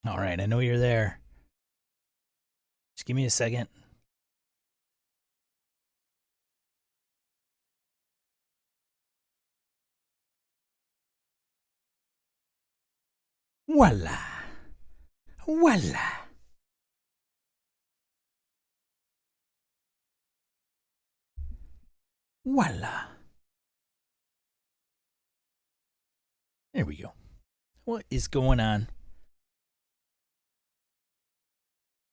All right, I know you're there. Just give me a second. Voila. Voila. Voila. There we go. What is going on,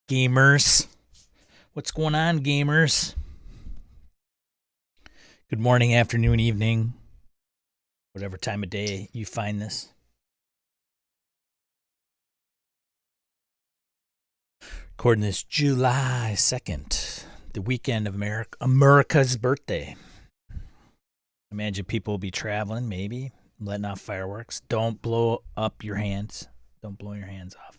gamers? What's going on, gamers? Good morning, afternoon, evening, whatever time of day you find this. Recording this July 2nd, the weekend of America's birthday. Imagine people will be traveling, maybe, letting off fireworks. Don't blow up your hands. Don't blow your hands off.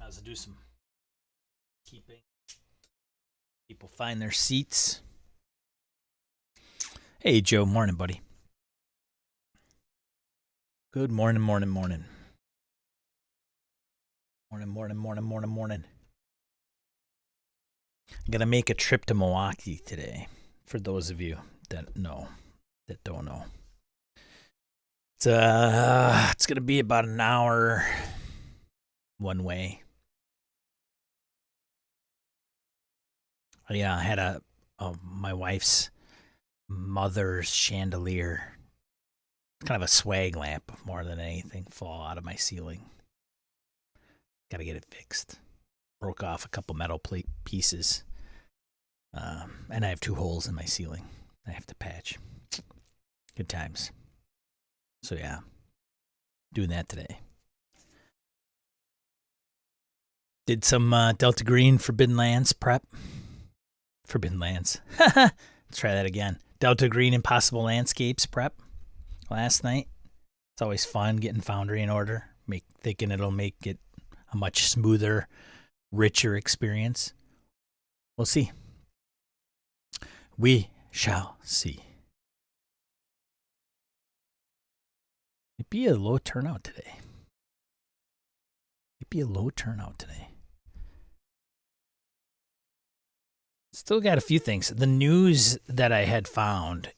Let's do some keeping. People find their seats. Hey, Joe. Morning, buddy. Good morning, morning, morning. Morning, morning, morning, morning, morning. I'm going to make a trip to Milwaukee today, for those of you that don't know. It's going to be about an hour one way. Yeah, I had my wife's mother's chandelier, kind of a swag lamp more than anything, fall out of my ceiling. Got to get it fixed. Broke off a couple metal pieces, and I have 2 holes in my ceiling I have to patch. Good times. So yeah, doing that today. Did some Delta Green Forbidden Lands prep. Forbidden Lands. Let's try that again. Delta Green Impossible Landscapes prep last night. It's always fun getting Foundry in order, thinking it'll make it a much smoother, richer experience. We'll see. We shall see. It'd be a low turnout today. Still got a few things. The news that I had found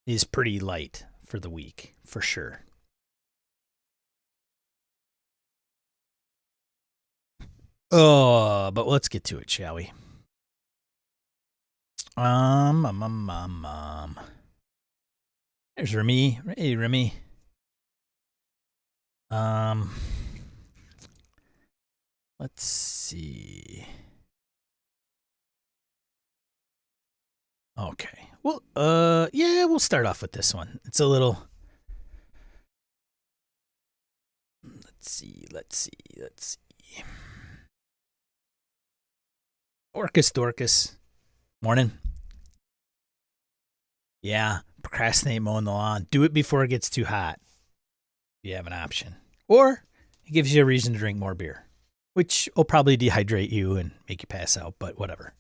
is pretty light for the week, for sure. Oh, but let's get to it, shall we? There's Remy. Hey, Remy. Let's see. Okay. Well, yeah, we'll start off with this one. It's a little. Let's see. Orcus Dorcas. Morning. Yeah, procrastinate mowing the lawn. Do it before it gets too hot. If you have an option. Or it gives you a reason to drink more beer, which will probably dehydrate you and make you pass out, but whatever.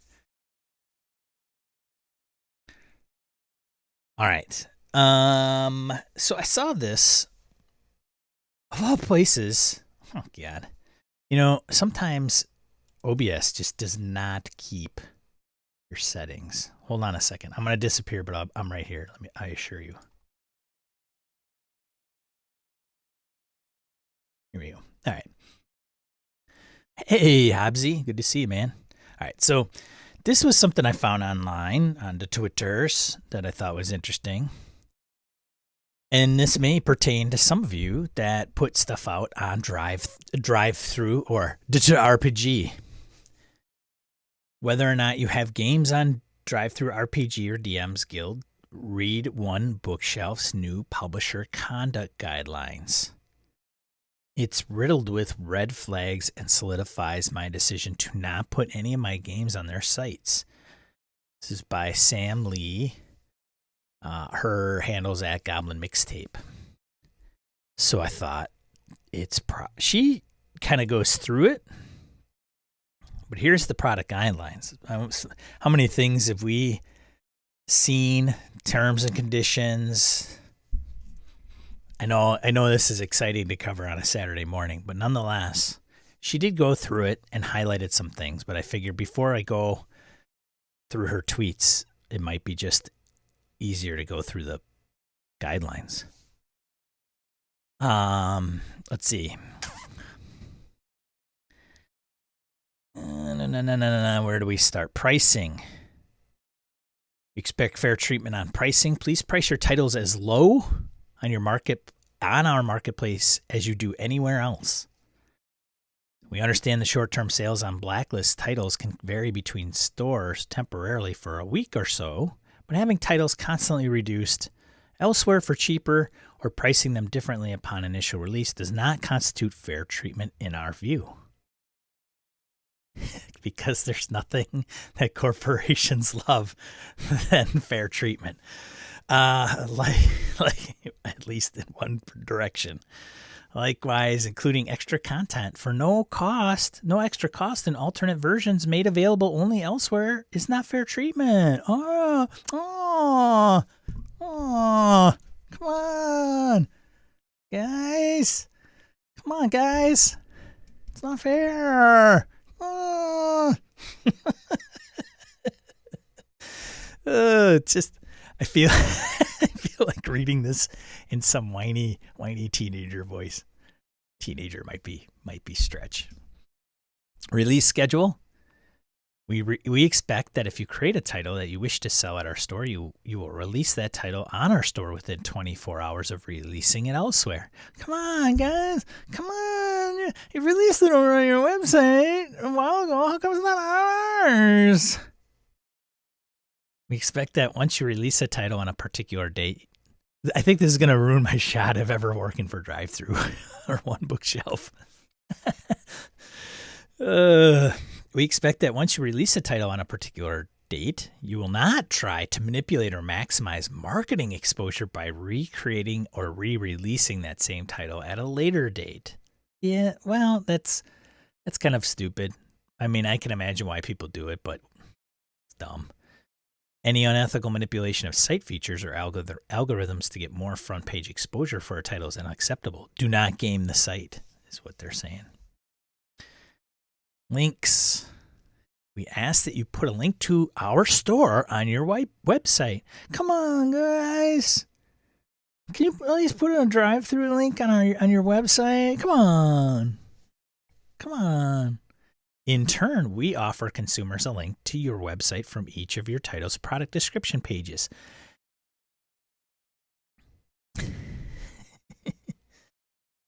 All right. So I saw this, of all places. Oh, God. Sometimes OBS just does not keep your settings. Hold on a second. I'm going to disappear, but I'm right here. I assure you. Here we go. All right. Hey, Hobbsy. Good to see you, man. All right. So this was something I found online on the Twitters that I thought was interesting. And this may pertain to some of you that put stuff out on drive-through or TTRPG. Whether or not you have games on drive-through RPG or DM's Guild, read One Bookshelf's new publisher conduct guidelines. It's riddled with red flags and solidifies my decision to not put any of my games on their sites. This is by Sam Lee. Her handle's at Goblin Mixtape. So I thought she kind of goes through it. But here's the product guidelines. How many things have we seen? Terms and conditions. I know this is exciting to cover on a Saturday morning, but nonetheless, she did go through it and highlighted some things. But I figured before I go through her tweets, it might be just easier to go through the guidelines. Let's see. Where do we start? Pricing. Expect fair treatment on pricing. Please price your titles as low on our marketplace as you do anywhere else. We understand the short-term sales on blacklist titles can vary between stores temporarily for a week or so, but having titles constantly reduced elsewhere for cheaper or pricing them differently upon initial release does not constitute fair treatment in our view. Because there's nothing that corporations love than fair treatment. Like at least in one direction. Likewise, including extra content for no extra cost and alternate versions made available only elsewhere is not fair treatment. Come on, guys. Come on, guys. It's not fair. I feel like reading this in some whiny teenager voice. Teenager might be stretch. Release schedule. We expect that if you create a title that you wish to sell at our store, you will release that title on our store within 24 hours of releasing it elsewhere. Come on, guys. Come on. You released it over on your website a while ago. How come it's not ours? We expect that once you release a title on a particular date, I think this is going to ruin my shot of ever working for Drive-Thru or One Bookshelf. We expect that once you release a title on a particular date, you will not try to manipulate or maximize marketing exposure by recreating or re-releasing that same title at a later date. Yeah, well, that's kind of stupid. I mean, I can imagine why people do it, but it's dumb. Any unethical manipulation of site features or algorithms to get more front page exposure for a title is unacceptable. Do not game the site, is what they're saying. Links. We ask that you put a link to our store on your website. Come on, guys. Can you at least put a drive-through link on your website? Come on. Come on. In turn, we offer consumers a link to your website from each of your title's product description pages.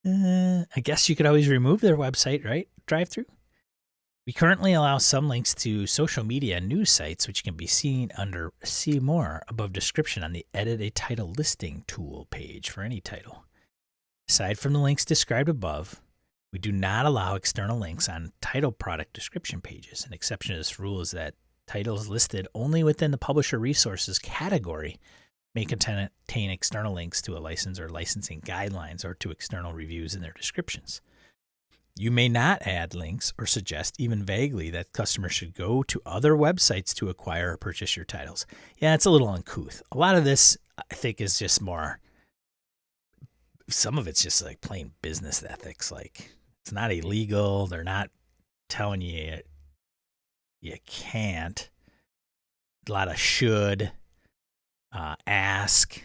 I guess you could always remove their website, right? Drive-through. We currently allow some links to social media and news sites, which can be seen under See More above description on the Edit a Title Listing tool page for any title. Aside from the links described above, we do not allow external links on title product description pages. An exception to this rule is that titles listed only within the publisher resources category may contain external links to a license or licensing guidelines or to external reviews in their descriptions. You may not add links or suggest even vaguely that customers should go to other websites to acquire or purchase your titles. Yeah, it's a little uncouth. A lot of this, I think, is just some of it's just like plain business ethics. Like, it's not illegal. They're not telling you you can't. A lot of should, ask.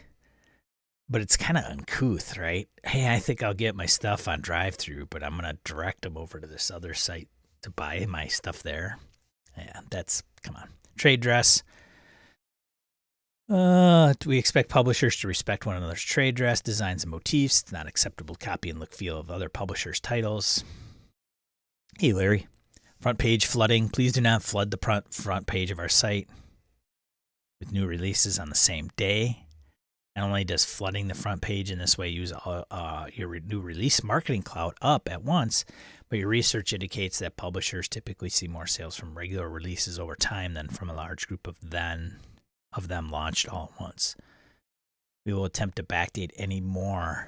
But it's kind of uncouth, right? Hey, I think I'll get my stuff on Drive-Thru, but I'm going to direct them over to this other site to buy my stuff there. Yeah, come on. Trade dress. We expect publishers to respect one another's trade dress, designs, and motifs. It's not acceptable copy and look feel of other publishers' titles. Hey, Larry. Front page flooding. Please do not flood the front page of our site with new releases on the same day. Not only does flooding the front page in this way use your new release marketing cloud up at once, but your research indicates that publishers typically see more sales from regular releases over time than from a large group of them launched all at once. We will attempt to backdate any more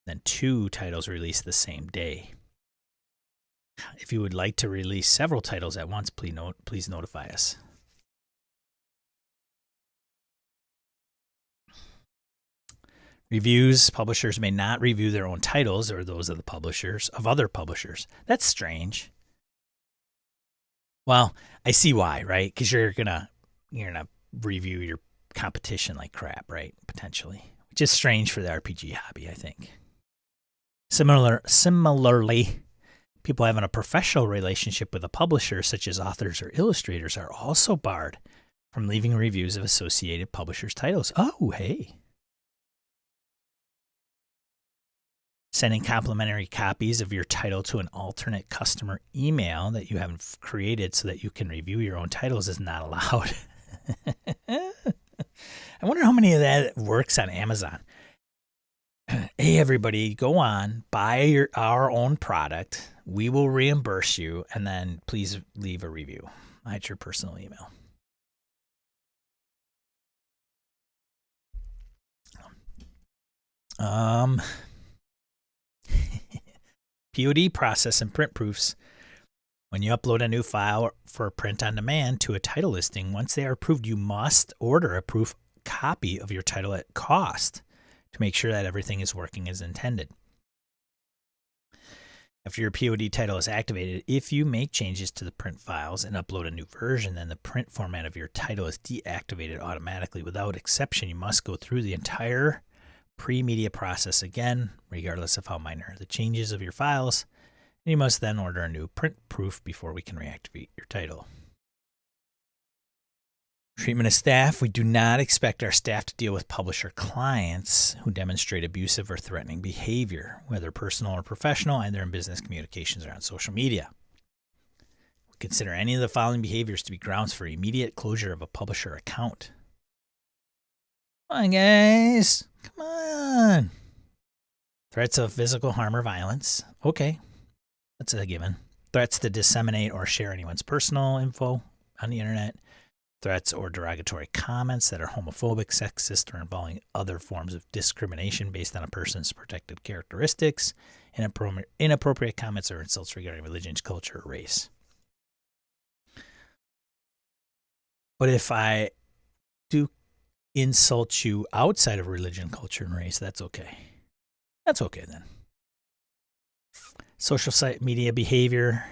than 2 titles released the same day. If you would like to release several titles at once, please notify us. Reviews. Publishers may not review their own titles or those of the publishers of other publishers. That's strange. Well, I see why, right? Because you're gonna review your competition like crap, right? Potentially, which is strange for the RPG hobby, I think. Similarly, people having a professional relationship with a publisher, such as authors or illustrators, are also barred from leaving reviews of associated publishers' titles. Oh, hey. Sending complimentary copies of your title to an alternate customer email that you haven't created so that you can review your own titles is not allowed. I wonder how many of that works on Amazon. Hey, everybody, go on, buy our own product. We will reimburse you, and then please leave a review at your personal email. POD process and print proofs. When you upload a new file for print on demand to a title listing, once they are approved, you must order a proof copy of your title at cost to make sure that everything is working as intended. After your POD title is activated, if you make changes to the print files and upload a new version, then the print format of your title is deactivated automatically. Without exception, you must go through the entire pre-media process again, regardless of how minor the changes of your files, and you must then order a new print proof before we can reactivate your title. Treatment of staff. We do not expect our staff to deal with publisher clients who demonstrate abusive or threatening behavior, whether personal or professional, either in business communications or on social media. We consider any of the following behaviors to be grounds for immediate closure of a publisher account. Come on, guys. Come on. Threats of physical harm or violence. Okay. That's a given. Threats to disseminate or share anyone's personal info on the internet. Threats or derogatory comments that are homophobic, sexist, or involving other forms of discrimination based on a person's protected characteristics. Inappropriate comments or insults regarding religion, culture, or race. But if I do insult you outside of religion, culture, and race, that's okay. That's okay then. Social media behavior.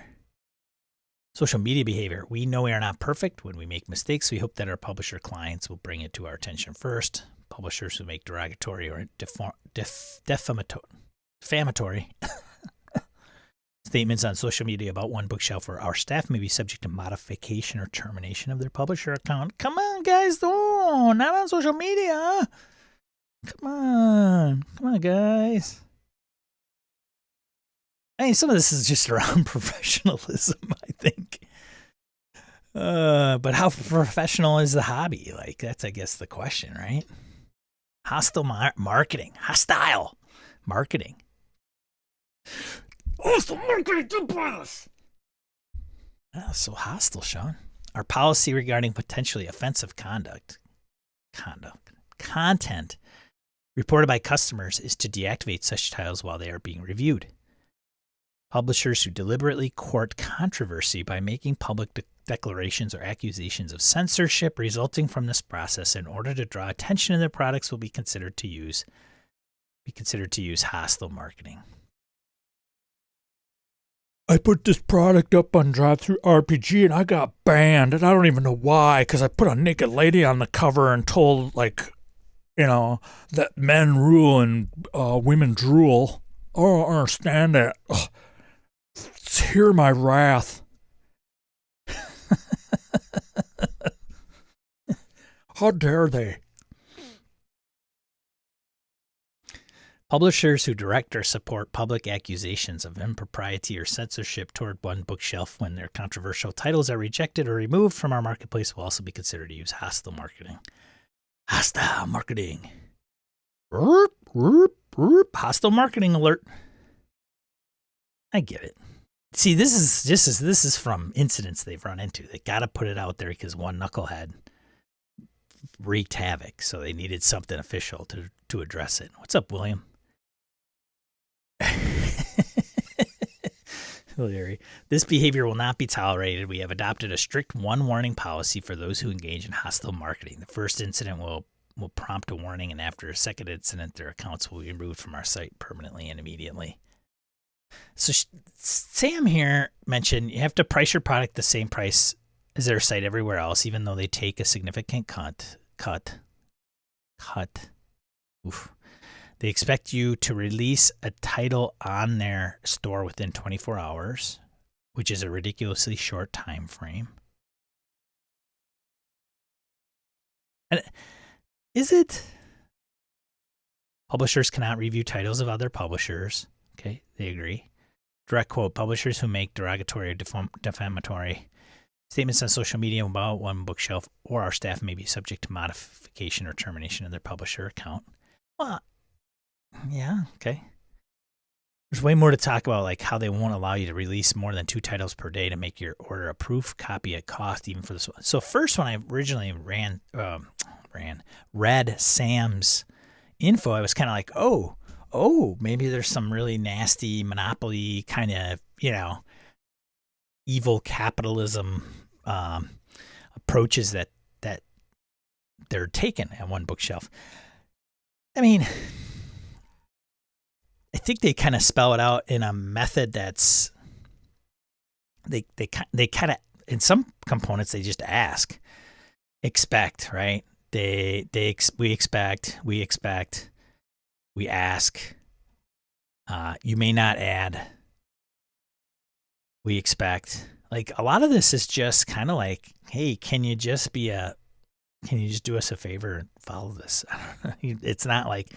We know we are not perfect when we make mistakes. We hope that our publisher clients will bring it to our attention first. Publishers who make derogatory or defamatory statements on social media about One Bookshelf or our staff may be subject to modification or termination of their publisher account. Come on, guys. Oh, not on social media. Come on, guys. I mean, some of this is just around professionalism, I think. But how professional is the hobby? Like, that's, I guess, the question, right? Hostile marketing. Hostile marketing. Hostile marketing to us. Oh, so hostile, Sean. Our policy regarding potentially offensive content reported by customers is to deactivate such titles while they are being reviewed. Publishers who deliberately court controversy by making public declarations or accusations of censorship resulting from this process in order to draw attention to their products will be considered to use hostile marketing. I put this product up on TTRPG and I got banned, and I don't even know why, because I put a naked lady on the cover and told, like, that men rule and women drool. I don't understand that. Ugh. Hear my wrath. How dare they? Publishers who direct or support public accusations of impropriety or censorship toward One Bookshelf when their controversial titles are rejected or removed from our marketplace will also be considered to use hostile marketing. Hostile marketing. Hostile marketing alert. I get it. See, this is from incidents they've run into. They got to put it out there because one knucklehead wreaked havoc, so they needed something official to address it. What's up, William? Larry. This behavior will not be tolerated. We have adopted a strict one warning policy for those who engage in hostile marketing. The first incident will prompt a warning, and after a second incident, their accounts will be removed from our site permanently and immediately. So Sam here mentioned you have to price your product the same price as their site everywhere else, even though they take a significant cut. Oof. They expect you to release a title on their store within 24 hours, which is a ridiculously short time frame. And is it? Publishers cannot review titles of other publishers. Okay, they agree. Direct quote, publishers who make derogatory or defamatory statements on social media about One Bookshelf or our staff may be subject to modification or termination of their publisher account. Well, yeah, okay. There's way more to talk about, like how they won't allow you to release more than 2 titles per day to make your order a proof copy at cost, even for this one. So first, when I originally read Sam's info, I was kind of like, oh, maybe there's some really nasty monopoly kind of, evil capitalism approaches that they're taking at One Bookshelf. I mean, I think they kind of spell it out in a method that's they kind of, in some components they just expect, right? We expect, we ask. You may not add. We expect. Like a lot of this is just kind of like, hey, can you just do us a favor and follow this? It's not like,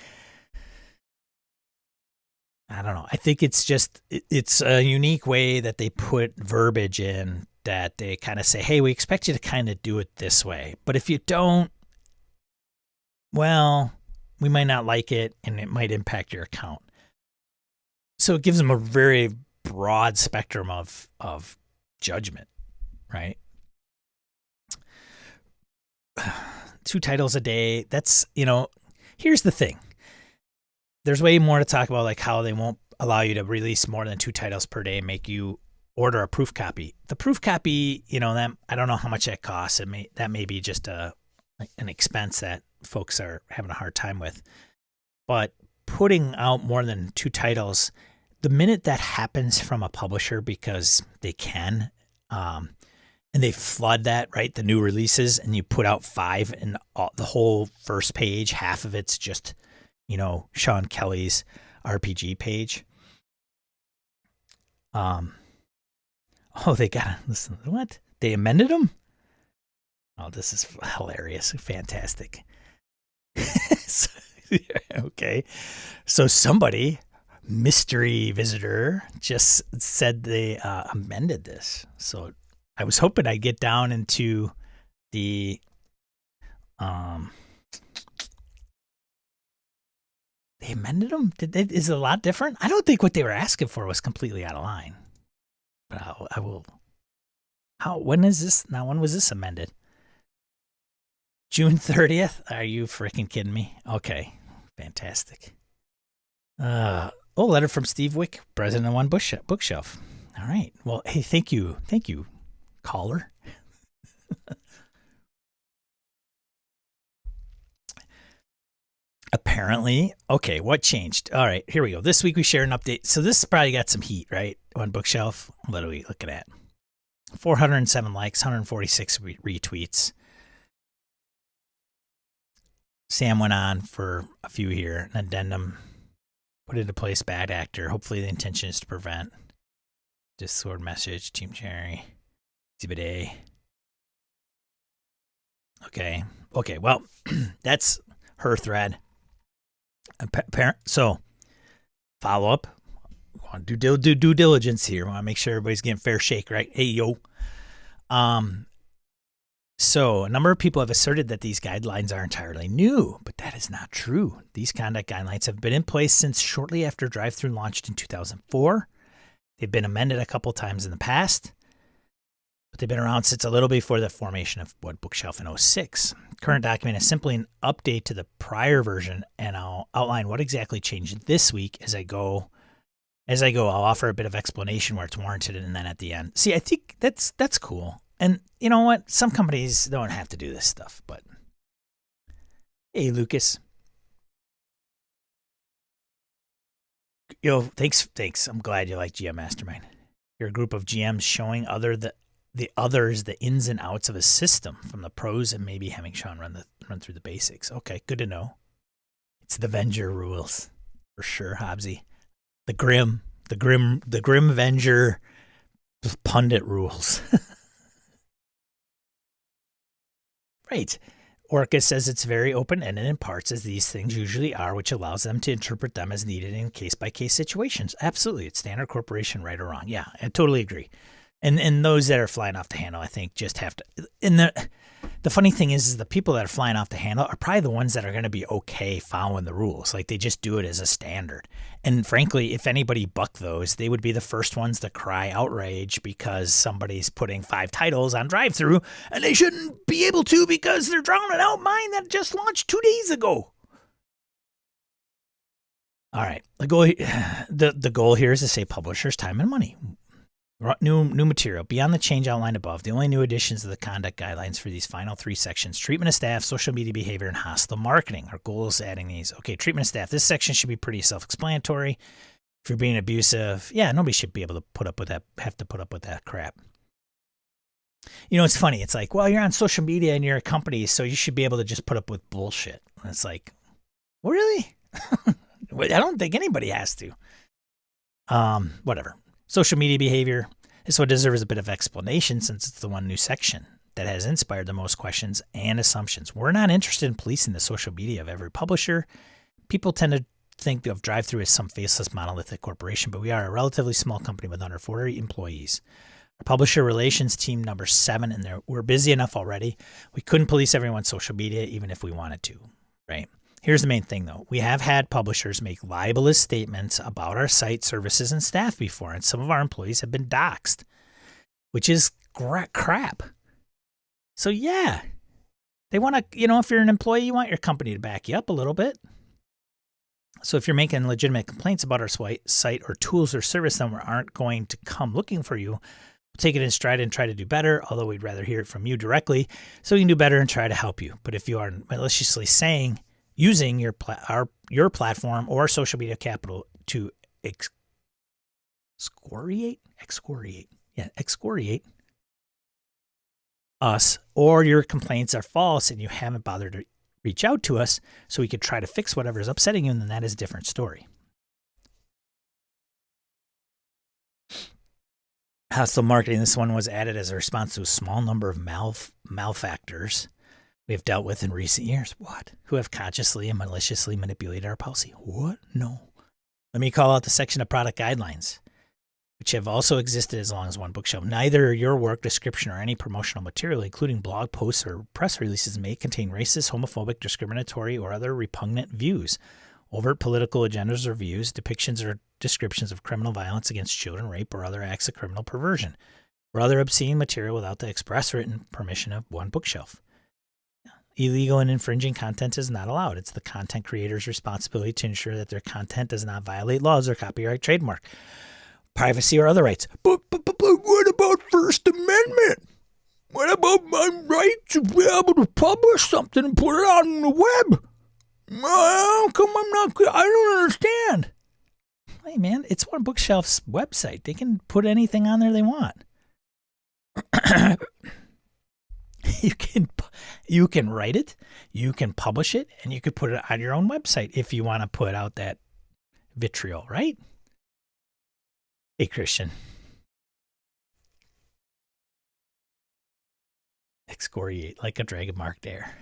I don't know. I think it's just, it's a unique way that they put verbiage in that they kind of say, hey, we expect you to kind of do it this way. But if you don't, well, we might not like it and it might impact your account. So it gives them a very broad spectrum of judgment, right? 2 titles a day. That's, here's the thing. There's way more to talk about, like how they won't allow you to release more than 2 titles per day and make you order a proof copy. The proof copy, that I don't know how much that costs. That may be just an expense that folks are having a hard time with. But putting out more than 2 titles, the minute that happens from a publisher, because they can, and they flood that, right? The new releases, and you put out 5 and the whole first page, half of it's just, Sean Kelly's RPG page. They got listen. What? They amended them? Oh, this is hilarious. Fantastic. Okay. So somebody, mystery visitor, just said they amended this. So I was hoping I'd get down into the they amended them? Is it a lot different? I don't think what they were asking for was completely out of line. But I will. When is this? Now, when was this amended? June 30th? Are you freaking kidding me? Okay. Fantastic. Letter from Steve Wick, president of One Bookshelf. All right. Well, hey, thank you. Thank you, caller. Apparently, okay, what changed? All right, here we go. This week we shared an update. So this probably got some heat, right? One Bookshelf. What are we looking at? 407 likes, 146 retweets. Sam went on for a few here. An addendum put into place, bad actor. Hopefully the intention is to prevent. Discord message, Team Cherry, Exhibit A. Okay, well, that's her thread. So, follow up. Want to do due diligence here. Want to make sure everybody's getting fair shake, right? Hey, yo. So, a number of people have asserted that these guidelines are entirely new, but that is not true. These conduct guidelines have been in place since shortly after Drive-Thru launched in 2004. They've been amended a couple times in the past, but they've been around since a little before the formation of One Bookshelf in 2006. Current document is simply an update to the prior version, and I'll outline what exactly changed this week as I go As I go, I'll offer a bit of explanation where it's warranted, and then at the end. See, I think that's cool. And you know what? Some companies don't have to do this stuff, but hey, Lucas. Yo, thanks. I'm glad you like GM Mastermind. You're a group of GMs showing the others the ins and outs of a system, from the pros, and maybe having Sean run through the basics. Okay, good to know. It's the Venger rules for sure, Hobbsy. The Grim Avenger pundit rules. Right. Orca says it's very open-ended in parts, as these things usually are, which allows them to interpret them as needed in case-by-case situations. Absolutely. It's standard corporation, right or wrong. Yeah, I totally agree. And those that are flying off the handle, I think, just have to... And the funny thing is the people that are flying off the handle are probably the ones that are going to be okay following the rules. Like, they just do it as a standard. And frankly, if anybody bucked those, they would be the first ones to cry outrage because somebody's putting 5 titles on drive-thru, and they shouldn't be able to because they're drowning out mine that just launched 2 days ago. All right. The goal here is to save publishers time and money. New material. Beyond the change outlined above, the only new additions to the conduct guidelines for these final 3 sections: treatment of staff, social media behavior, and hostile marketing. Our goal is adding these. Okay, treatment of staff. This section should be pretty self-explanatory. If you're being abusive, yeah, nobody should be able to put up with that crap. You know, it's funny. It's like, well, you're on social media and you're a company, so you should be able to just put up with bullshit. And it's like, well, really? I don't think anybody has to. Whatever. Social media behavior. This one deserves a bit of explanation since it's the one new section that has inspired the most questions and assumptions. We're not interested in policing the social media of every publisher. People tend to think of drive-thru as some faceless monolithic corporation, but we are a relatively small company with under 40 employees. Our publisher relations team number 7, and we're busy enough already. We couldn't police everyone's social media even if we wanted to, right? Here's the main thing, though. We have had publishers make libelous statements about our site, services, and staff before, and some of our employees have been doxxed, which is crap. So, yeah, they want to, if you're an employee, you want your company to back you up a little bit. So if you're making legitimate complaints about our site or tools or service, then we aren't going to come looking for you. We'll take it in stride and try to do better, although we'd rather hear it from you directly so we can do better and try to help you. But if you are maliciously using your platform or social media capital to excoriate us, or your complaints are false and you haven't bothered to reach out to us so we could try to fix whatever is upsetting you, and then that is a different story. Hostile marketing. This one was added as a response to a small number of malfactors we have dealt with in recent years. What? Who have consciously and maliciously manipulated our policy. What? No. Let me call out the section of product guidelines, which have also existed as long as One Bookshelf. Neither your work description or any promotional material, including blog posts or press releases, may contain racist, homophobic, discriminatory, or other repugnant views, overt political agendas or views, depictions or descriptions of criminal violence against children, rape, or other acts of criminal perversion, or other obscene material without the express written permission of One Bookshelf. Illegal and infringing content is not allowed. It's the content creator's responsibility to ensure that their content does not violate laws or copyright, trademark, privacy, or other rights. But what about First Amendment? What about my right to be able to publish something and put it out on the web? How come I don't understand. Hey, man, it's One Bookshelf's website. They can put anything on there they want. You can write it, you can publish it, and you could put it on your own website if you want to put out that vitriol, right? Hey, Christian. Excoriate like a dragon marked air.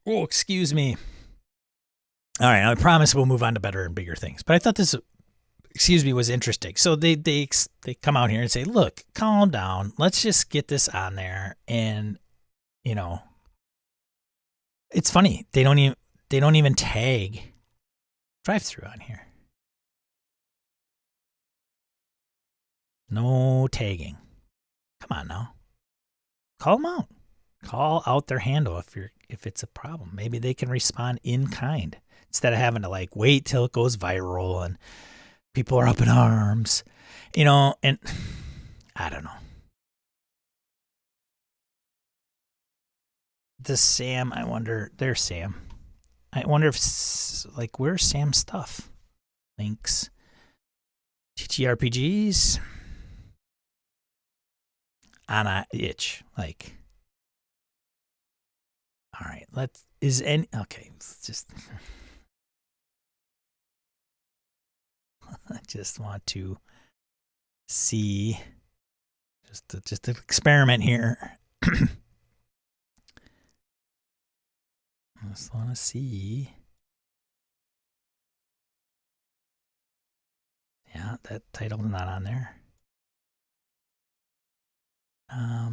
Oh, excuse me. All right, I promise we'll move on to better and bigger things. But I thought this, was interesting. So they come out here and say, look, calm down. Let's just get this on there. And, it's funny. They don't even tag drive-thru on here. No tagging. Come on now. Call them out. Call out their handle if it's a problem. Maybe they can respond in kind. instead of having to like wait till it goes viral and people are up in arms, and I don't know. This Sam, I wonder, there's Sam. I wonder if, like, where's Sam's stuff? Links. TTRPGs. On a itch. Like, all right, okay, let's just, I just want to see, just an experiment here. I just want to see. Yeah, that title's not on there.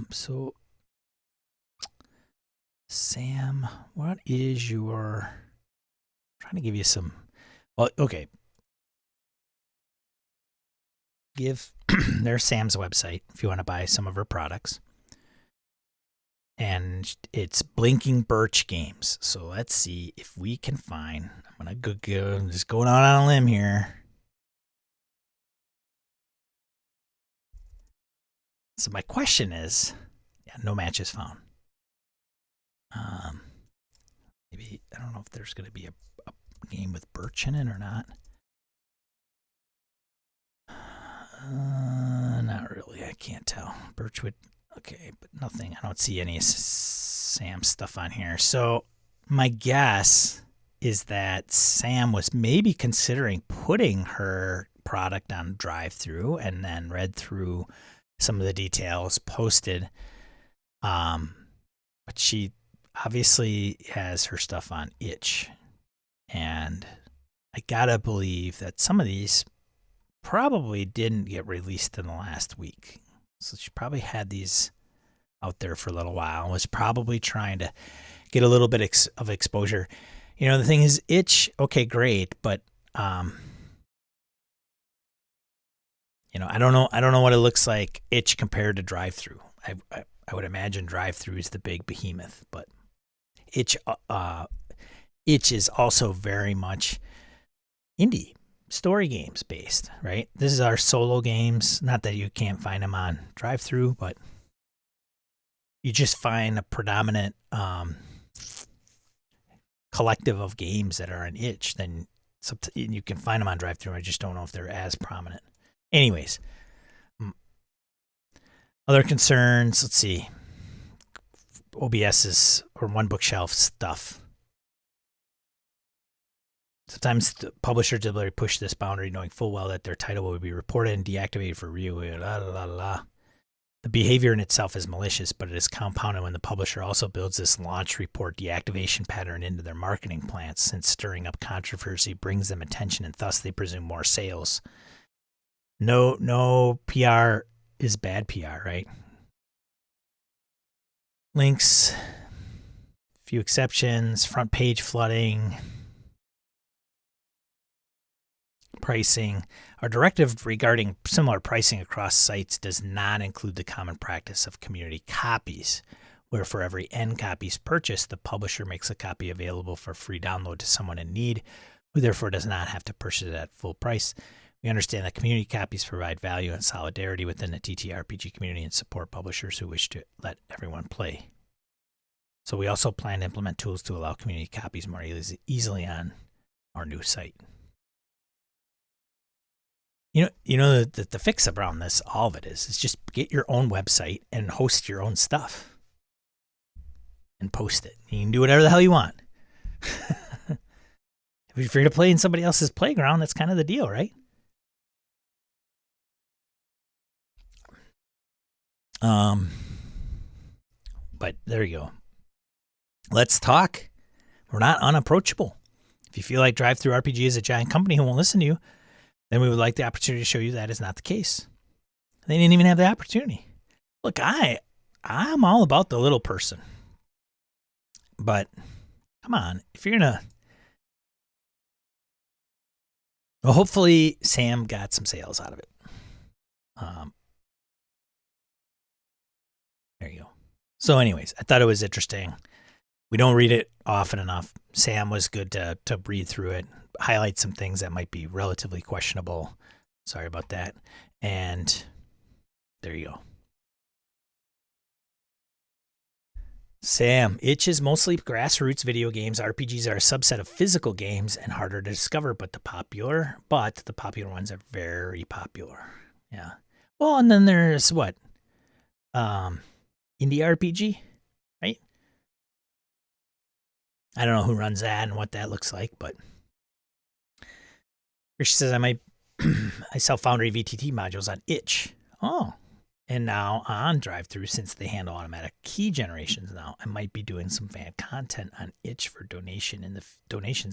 So Sam, what is your, I'm trying to give you some, well, okay. There's Sam's website if you want to buy some of her products. And it's Blinking Birch Games. So let's see if we can find, I'm going to go, just going out on a limb here. So my question is, yeah, no matches found. Maybe, I don't know if there's going to be a game with birch in it or not. Not really. I can't tell. Birchwood. Okay, but nothing. I don't see any Sam stuff on here. So my guess is that Sam was maybe considering putting her product on drive-through and then read through some of the details, posted. But she obviously has her stuff on itch. And I gotta believe that some of these probably didn't get released in the last week. So she probably had these out there for a little while and was probably trying to get a little bit of exposure. The thing is, itch, okay, great, but I don't know what it looks like itch compared to drive-through. I would imagine drive-through is the big behemoth, but itch is also very much indie story games based, right? This is our solo games. Not that you can't find them on drive-through, but you just find a predominant collective of games that are on itch. Then you can find them on drive-through. I just don't know if they're as prominent. Anyways, other concerns. Let's see. OBS's or One Bookshelf stuff. Sometimes the publisher deliberately push this boundary, knowing full well that their title will be reported and deactivated for review. The behavior in itself is malicious, but it is compounded when the publisher also builds this launch report deactivation pattern into their marketing plans, since stirring up controversy brings them attention and thus they presume more sales. No PR is bad PR, right? Links, few exceptions, front page flooding, pricing. Our directive regarding similar pricing across sites does not include the common practice of community copies, where for every N copies purchased, the publisher makes a copy available for free download to someone in need, who therefore does not have to purchase it at full price. We understand that community copies provide value and solidarity within the TTRPG community and support publishers who wish to let everyone play. So we also plan to implement tools to allow community copies more easily on our new site. The fix around this, all of it is just get your own website and host your own stuff and post it. You can do whatever the hell you want. If you're free to play in somebody else's playground, that's kind of the deal, right? But there you go. Let's talk. We're not unapproachable. If you feel like TTRPG is a giant company who won't listen to you, then we would like the opportunity to show you that is not the case. They didn't even have the opportunity. Look, I'm all about the little person. But come on, if you're going to... Well, hopefully Sam got some sales out of it. There you go. So anyways, I thought it was interesting. We don't read it often enough. Sam was good to read through it, highlight some things that might be relatively questionable. Sorry about that. And there you go. Sam, itch is mostly grassroots video games. RPGs are a subset of physical games and harder to discover, but the popular ones are very popular. Yeah. Well, and then there's what? Indie RPG, right? I don't know who runs that and what that looks like, but Rich says I sell Foundry VTT modules on itch. Oh. And now on drive-through, since they handle automatic key generations now, I might be doing some fan content on itch for donations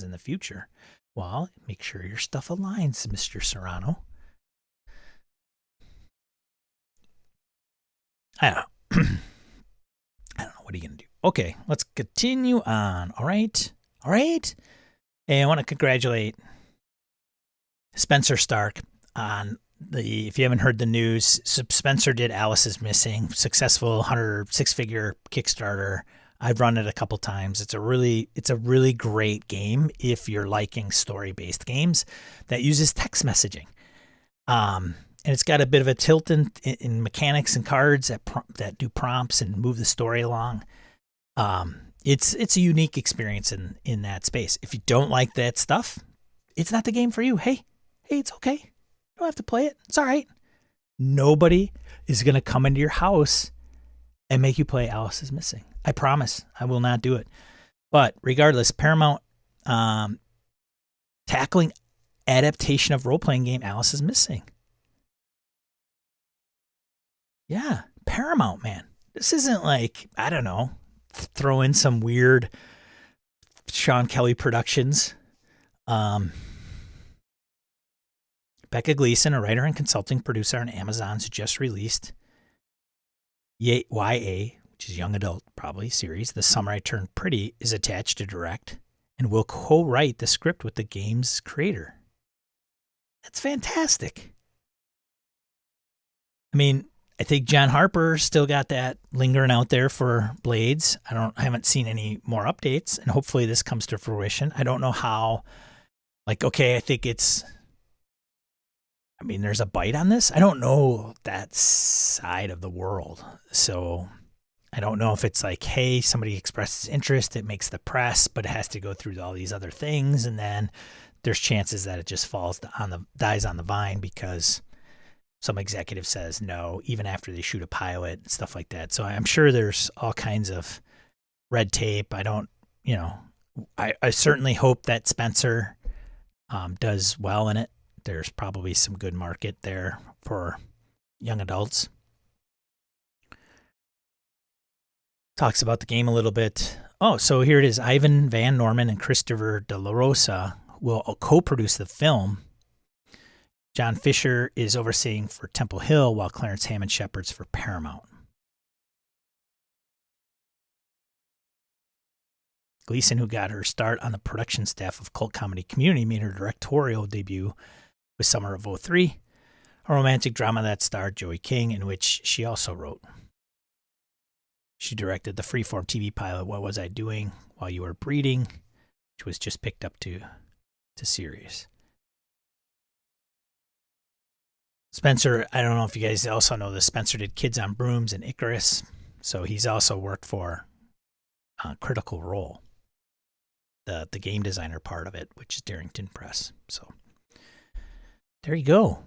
in the future. Well, make sure your stuff aligns, Mr. Serrano. I don't know. I don't know. What are you going to do? Okay, let's continue on. All right. And I want to congratulate Spencer Stark on if you haven't heard the news, Spencer did Alice is Missing, successful 6-figure Kickstarter. I've run it a couple times. It's a really great game if you're liking story-based games that uses text messaging. And it's got a bit of a tilt in mechanics and cards that do prompts and move the story along. It's a unique experience in that space. If you don't like that stuff, it's not the game for you. Hey, it's okay. You don't have to play it. It's all right. Nobody is going to come into your house and make you play Alice is Missing. I promise. I will not do it. But regardless, Paramount tackling adaptation of role-playing game Alice is Missing. Yeah, Paramount, man. This isn't like, I don't know, throw in some weird Sean Kelly Productions. Becca Gleason, a writer and consulting producer on Amazon's just released YA, which is young adult probably, series, The Summer I Turned Pretty, is attached to direct and will co-write the script with the game's creator. That's fantastic. I mean, I think John Harper still got that lingering out there for Blades. I haven't seen any more updates, and hopefully this comes to fruition. I don't know how, there's a bite on this. I don't know that side of the world. So I don't know if it's like, hey, somebody expresses interest, it makes the press, but it has to go through all these other things. And then there's chances that it just dies on the vine because some executive says no, even after they shoot a pilot and stuff like that. So I'm sure there's all kinds of red tape. I certainly hope that Spencer does well in it. There's probably some good market there for young adults. Talks about the game a little bit. Oh, so here it is. Ivan Van Norman and Christopher De La Rosa will co-produce the film. John Fisher is overseeing for Temple Hill, while Clarence Hammond shepherds for Paramount. Gleason, who got her start on the production staff of cult comedy Community, made her directorial debut with Summer of 2003, a romantic drama that starred Joey King, in which she also wrote. She directed the freeform TV pilot What Was I Doing While You Were Breeding, which was just picked up to series. Spencer, I don't know if you guys also know this, Spencer did Kids on Brooms and Icarus, so he's also worked for Critical Role, the game designer part of it, which is Darrington Press. So there you go.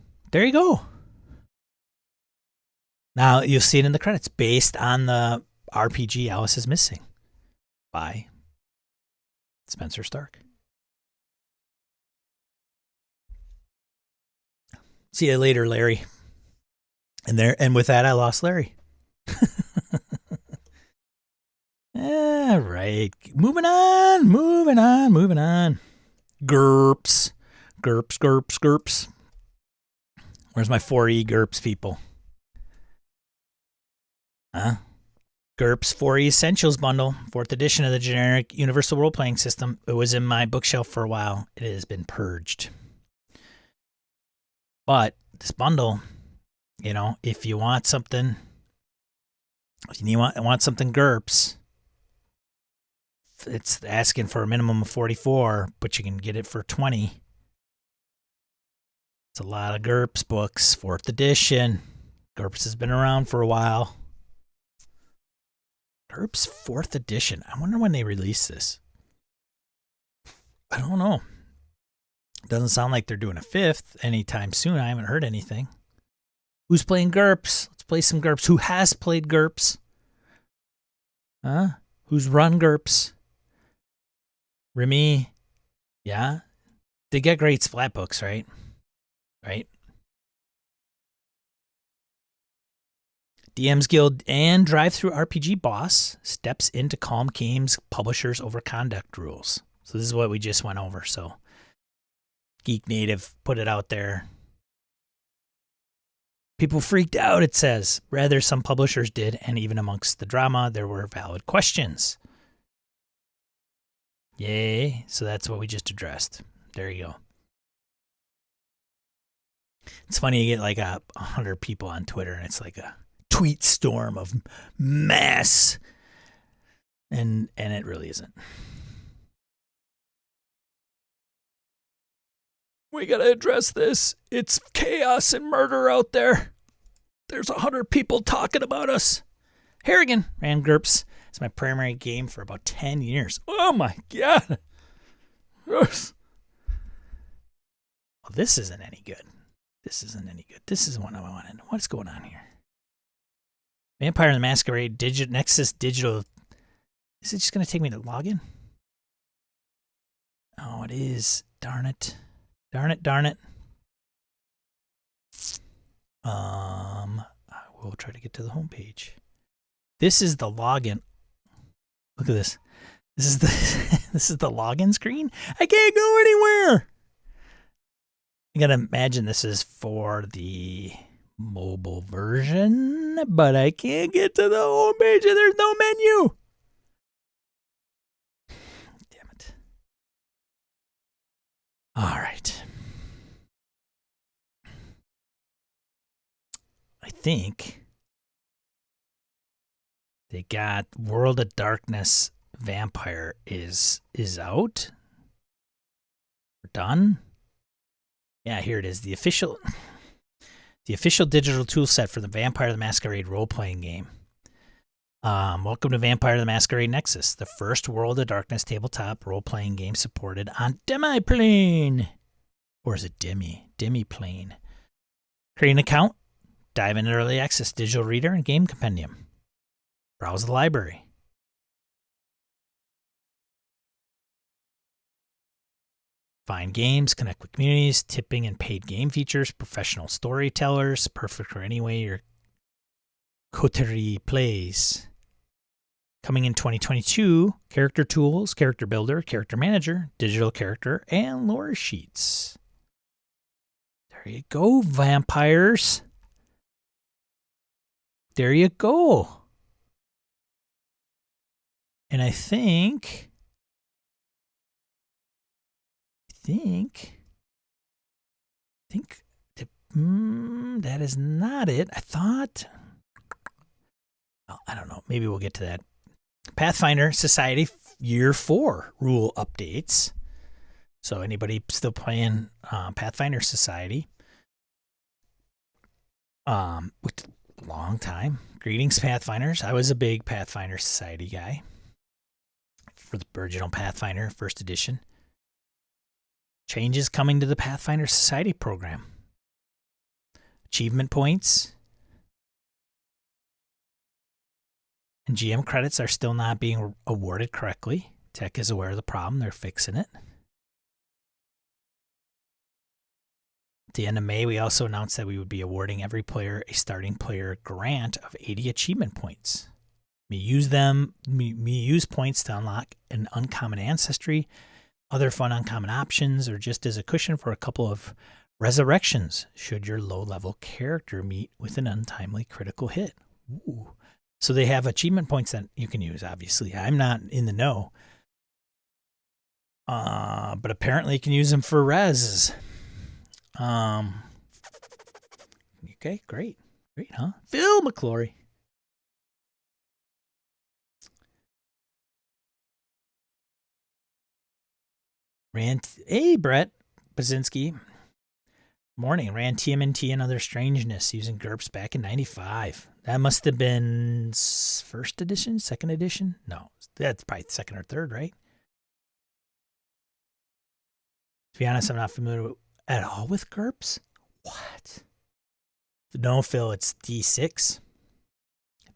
Now you'll see it in the credits, based on the RPG Alice is Missing by Spencer Stark. See you later, Larry. And with that, I lost Larry. All right. Moving on. GURPS. Where's my 4E GURPS people? Huh? GURPS 4E Essentials Bundle, 4th edition of the generic universal role-playing system. It was in my bookshelf for a while. It has been purged. But this bundle, if you want something, GURPS, it's asking for a minimum of 44, but you can get it for 20. It's a lot of GURPS books, 4th edition. GURPS has been around for a while. GURPS 4th edition. I wonder when they release this. I don't know. Doesn't sound like they're doing a 5th anytime soon. I haven't heard anything. Who's playing GURPS? Let's play some GURPS. Who has played GURPS? Huh? Who's run GURPS? Remy? Yeah? They get great splat books, right? Right? DM's Guild and Drive-Thru RPG Boss steps in to calm games publishers over conduct rules. So this is what we just went over. So Geek Native put it out there. People freaked out, it says. Rather, some publishers did, and even amongst the drama, there were valid questions. Yay. So that's what we just addressed. There you go. It's funny, you get like 100 people on Twitter, and it's like a tweet storm of mass. And it really isn't. We gotta address this. It's chaos and murder out there. There's 100 people talking about us. Harrigan ran GURPS. It's my primary game for about 10 years. Oh my god. Well, this isn't any good. This isn't any good. This is one I wanted. What's going on here? Vampire the Masquerade Nexus Digital. Is it just going to take me to login? Oh, it is. Darn it. Darn it, darn it. I will try to get to the homepage. This is the login. Look at this. This is the login screen. I can't go anywhere. You gotta imagine this is for the mobile version, but I can't get to the homepage and there's no menu. Damn it. All right. I think they got World of Darkness Vampire is out. We're done. Yeah, here it is. The official digital tool set for the Vampire the Masquerade role-playing game. Welcome to Vampire the Masquerade Nexus, the first World of Darkness tabletop role-playing game supported on Demiplane. Or is it Demiplane. Create an account. Dive into early access digital reader and game compendium. Browse the library. Find games, connect with communities, tipping and paid game features, professional storytellers, perfect for any way your coterie plays. Coming in 2022, character tools, character builder, character manager, digital character, and lore sheets. There you go, vampires. There you go. And I think that is not it. I thought, oh, I don't know. Maybe we'll get to that. Pathfinder Society Year 4 rule updates. So anybody still playing Pathfinder Society? With long time. Greetings, Pathfinders. I was a big Pathfinder Society guy for the original Pathfinder First Edition. Changes coming to the Pathfinder Society program. Achievement points and GM credits are still not being awarded correctly. Tech is aware of the problem. They're fixing it. At the end of May, we also announced that we would be awarding every player a starting player grant of 80 achievement points. We use points to unlock an uncommon ancestry, other fun uncommon options, or just as a cushion for a couple of resurrections should your low-level character meet with an untimely critical hit. Ooh. So they have achievement points that you can use, obviously. I'm not in the know. But apparently you can use them for res. Okay, great. Great, huh? Phil McClory. Hey, Brett Basinski. Morning. Ran TMNT and Other Strangeness using GURPS back in 95. That must have been first edition, second edition? No, that's probably second or third, right? To be honest, I'm not familiar at all with GURPS. What? No, Phil, it's D6.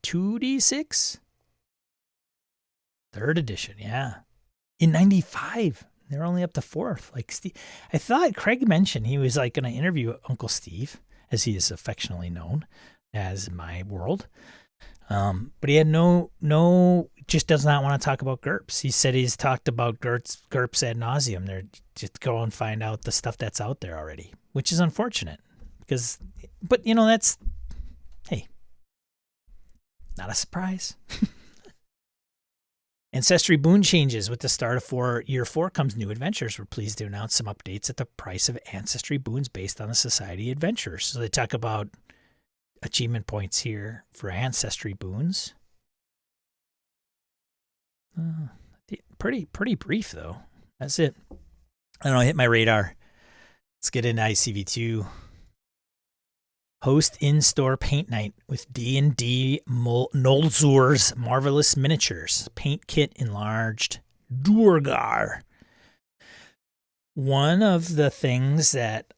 2D6? Third edition, yeah. In 95. They're only up to fourth. Like Steve, I thought Craig mentioned he was like going to interview Uncle Steve, as he is affectionately known as in my world. But he had just does not want to talk about GURPS. He said he's talked about GURPS ad nauseum. They're just go and find out the stuff that's out there already, which is unfortunate because, but that's, hey, not a surprise. Ancestry boon changes. With the start of year 4 comes new adventures. We're pleased to announce some updates at the price of Ancestry boons based on the Society adventures. So they talk about achievement points here for Ancestry boons. Pretty brief though. That's it. I don't know. Hit my radar. Let's get into ICV2. Host in-store paint night with D&D Nolzur's Marvelous Miniatures. Paint kit enlarged Duergar. One of the things that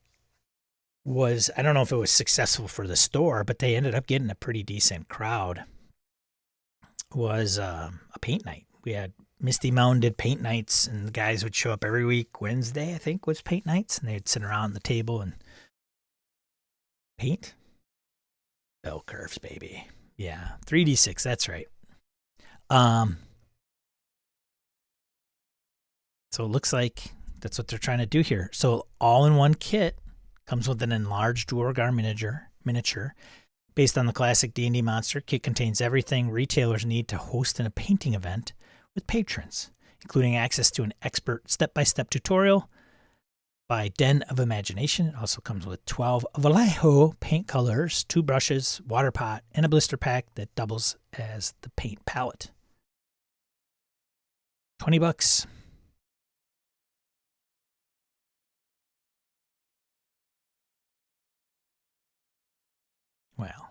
was, I don't know if it was successful for the store, but they ended up getting a pretty decent crowd, was a paint night. We had Misty Mountain did paint nights, and the guys would show up every week. Wednesday, I think, was paint nights, and they'd sit around the table and paint. Bell curves, baby. Yeah, 3d6, that's right. So it looks like that's what they're trying to do here. So all-in-one kit comes with an enlarged Duergar miniature. Based on the classic D&D monster, kit contains everything retailers need to host in a painting event with patrons, including access to an expert step-by-step tutorial by Den of Imagination. It also comes with 12 Vallejo paint colors, 2 brushes, water pot, and a blister pack that doubles as the paint palette. $20. Well,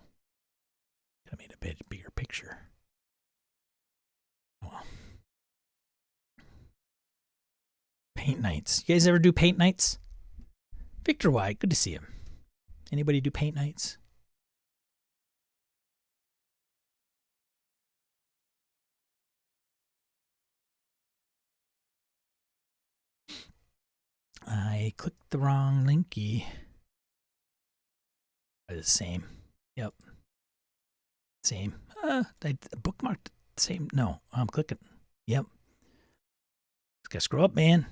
I made a bit bigger picture. Oh. Paint nights. You guys ever do paint nights? Victor White, good to see him. Anybody do paint nights? I clicked the wrong linky. The same. Yep. Same. I bookmarked the same. No, I'm clicking. Yep. Just gotta scroll up, man.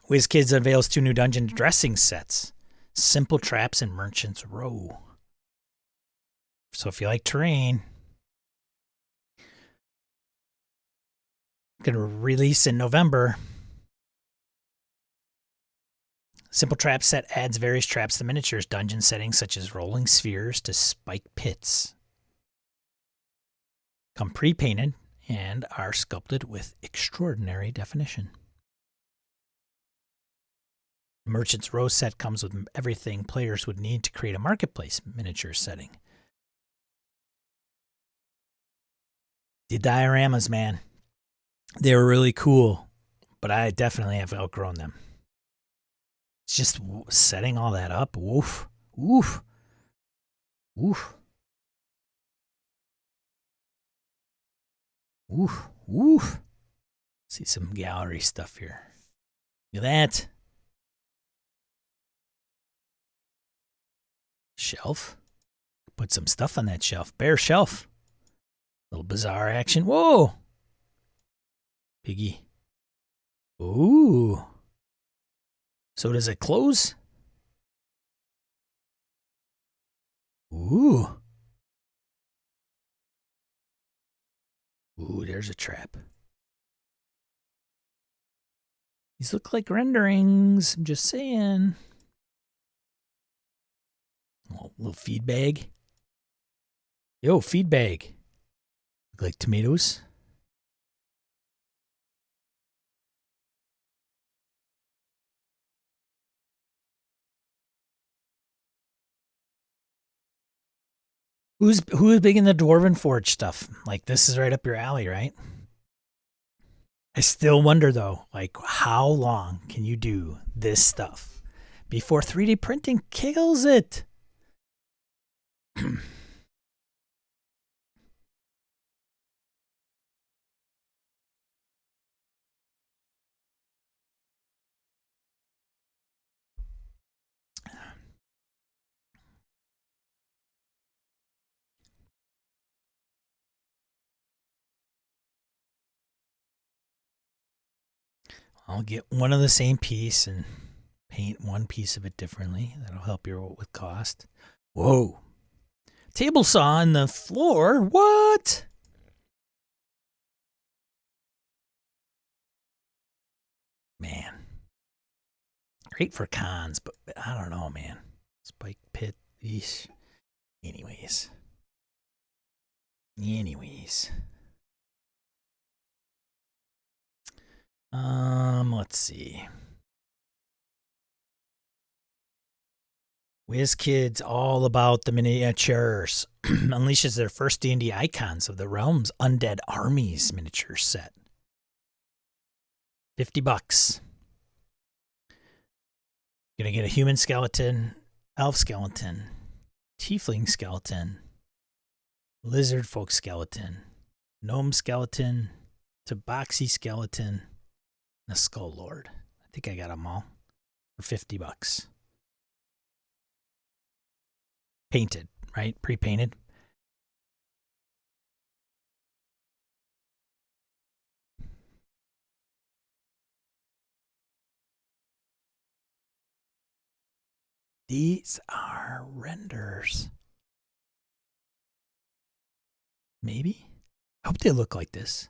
WizKids unveils 2 new dungeon dressing sets. Simple Traps and Merchant's Row. So if you like terrain, going to release in November. Simple Trap set adds various traps to miniatures dungeon settings such as rolling spheres to spike pits. Come pre-painted and are sculpted with extraordinary definition. The Merchant's Row set comes with everything players would need to create a marketplace miniature setting. The dioramas, man. They were really cool, but I definitely have outgrown them. It's just setting all that up. Woof. Woof. Woof. Woof. Woof. See some gallery stuff here. Look at that. Shelf. Put some stuff on that shelf. Bare shelf. Little bizarre action. Whoa. Piggy. Ooh. So does it close? Ooh. Ooh, there's a trap. These look like renderings. I'm just saying. Oh, little feed bag. Yo, feed bag. Look like tomatoes. Who is big in the Dwarven Forge stuff? Like, this is right up your alley, right? I still wonder though, like, how long can you do this stuff before 3D printing kills it? I'll get one of the same piece and paint one piece of it differently. That'll help you with cost. Whoa. Table saw on the floor? What? Man. Great for cons, but I don't know, man. Spike pit. Eesh. Anyways. Let's see. WizKids all about the miniatures. Unleashes their first D&D icons of the realm's undead armies miniature set. $50. Gonna get a human skeleton, elf skeleton, tiefling skeleton, lizard folk skeleton, gnome skeleton, tabaxi skeleton, and a skull lord. I think I got them all for $50. Painted, right? Pre-painted. These are renders. Maybe? I hope they look like this.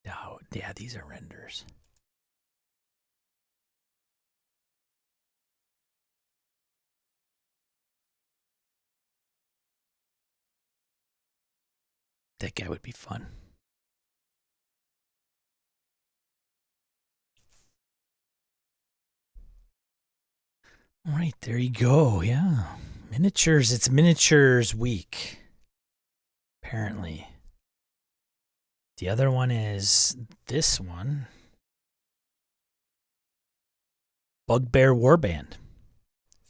Oh, yeah, these are renders. That guy would be fun. All right, there you go. Yeah. Miniatures. It's miniatures week. Apparently. The other one is this one. Bugbear Warband.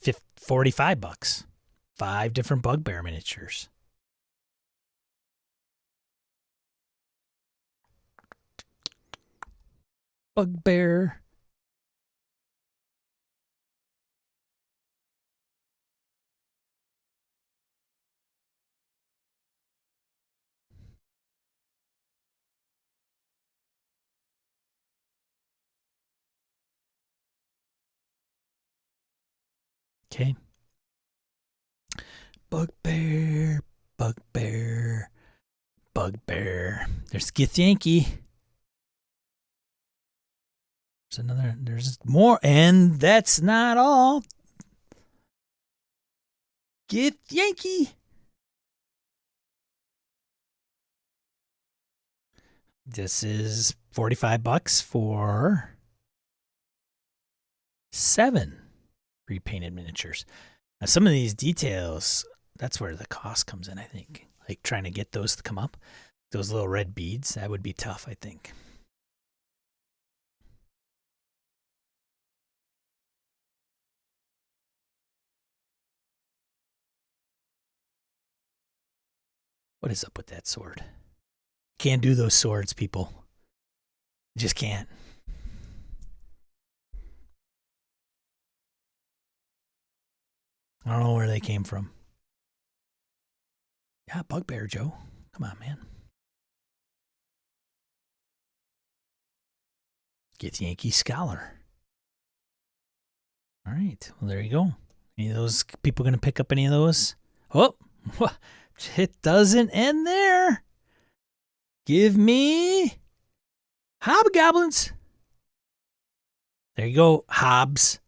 $45. 5 different Bugbear miniatures. Bugbear. Okay. Bugbear, Bugbear, Bugbear. There's Githyanki. There's more, and that's not all. Githyanki. This is $45 for 7 repainted miniatures. Now, some of these details, that's where the cost comes in, I think. Like trying to get those to come up. Those little red beads, that would be tough, I think. What is up with that sword? Can't do those swords, people. Just can't. I don't know where they came from. Yeah, Bugbear, Joe. Come on, man. Githyanki Scholar. All right. Well, there you go. Any of those people going to pick up any of those? Oh, it doesn't end there. Give me Hobgoblins. There you go. Hobbs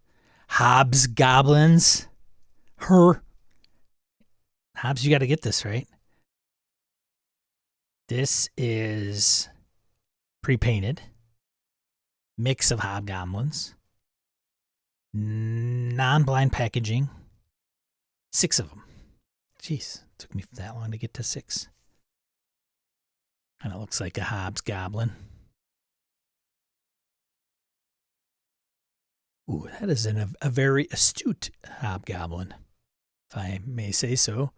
Goblins. Hobbs, you got to get this, right? This is pre-painted. Mix of Hobgoblins. Non-blind packaging. 6 of them. Jeez, took me that long to get to 6. Kind of looks like a hobgoblin. Ooh, that is a very astute hobgoblin, if I may say so.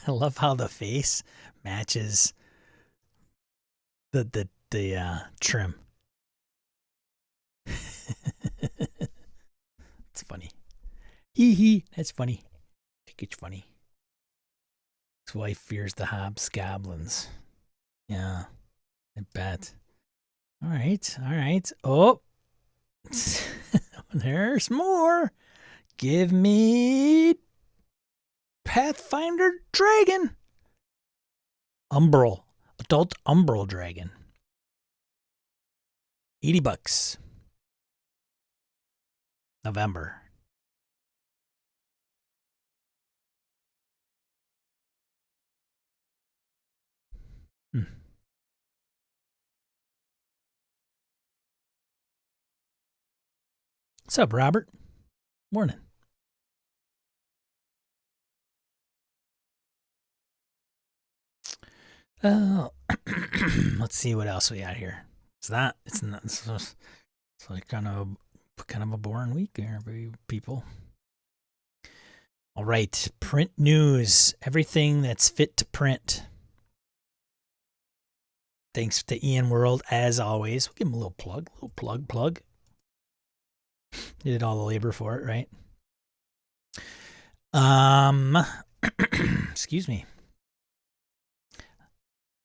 I love how the face matches the trim. It's funny. Hee hee. That's funny. I think it's funny. His wife fears the hobgoblins. Yeah, I bet. All right. All right. Oh, there's more. Give me Pathfinder Dragon. Umbral. Adult Umbral Dragon. $80. November. What's up, Robert? Morning. Let's see what else we got here. It's not. It's like kind of a boring week here for you people. All right, print news. Everything that's fit to print. Thanks to Ian World as always. We'll give him a little plug. He did all the labor for it, right? Excuse me.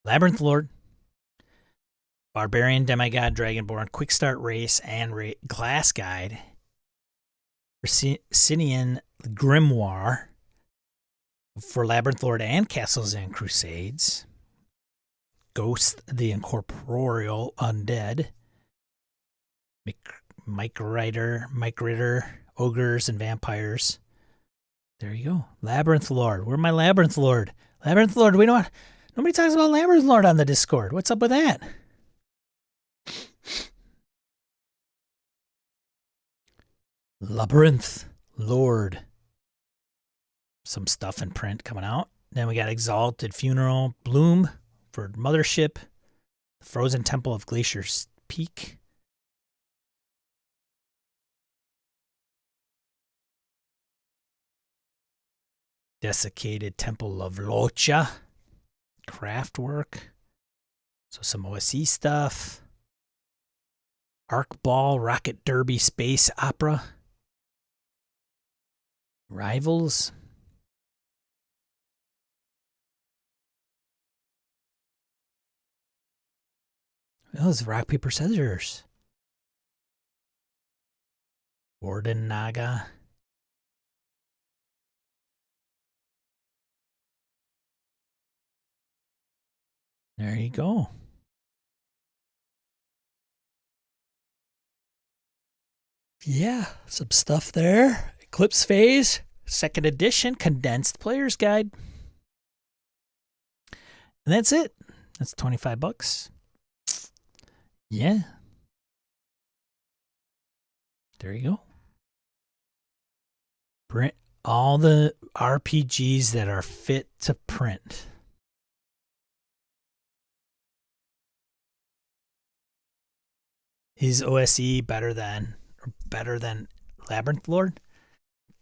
Labyrinth Lord, Barbarian, Demigod, Dragonborn, Quick Start Race, and Glass Guide. Sinian Grimoire for Labyrinth Lord and Castles and Crusades. Ghost, the Incorporeal Undead. Mike Ritter, Ogres, and Vampires. There you go. Labyrinth Lord. Where's my Labyrinth Lord? Labyrinth Lord, we don't... Nobody talks about Labyrinth Lord on the Discord. What's up with that? Labyrinth Lord. Some stuff in print coming out. Then we got Exalted Funeral, Bloom for Mothership, the Frozen Temple of Glacier's Peak. Desiccated Temple of Locha. Craftwork. So some OSE stuff. Arc Ball, Rocket Derby, Space Opera. Rivals. Oh, it's Rock, Paper, Scissors. Warden Naga. There you go. Yeah, some stuff there. Eclipse Phase, 2nd edition, condensed player's guide. And that's it. That's $25. Yeah. There you go. Print all the RPGs that are fit to print. Is OSE better than Labyrinth Lord?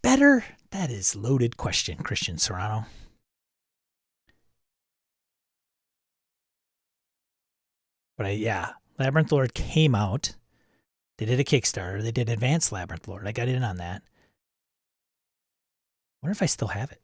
Better? That is loaded question, Christian Serrano. But yeah, Labyrinth Lord came out. They did a Kickstarter. They did Advanced Labyrinth Lord. I got in on that. Wonder if I still have it.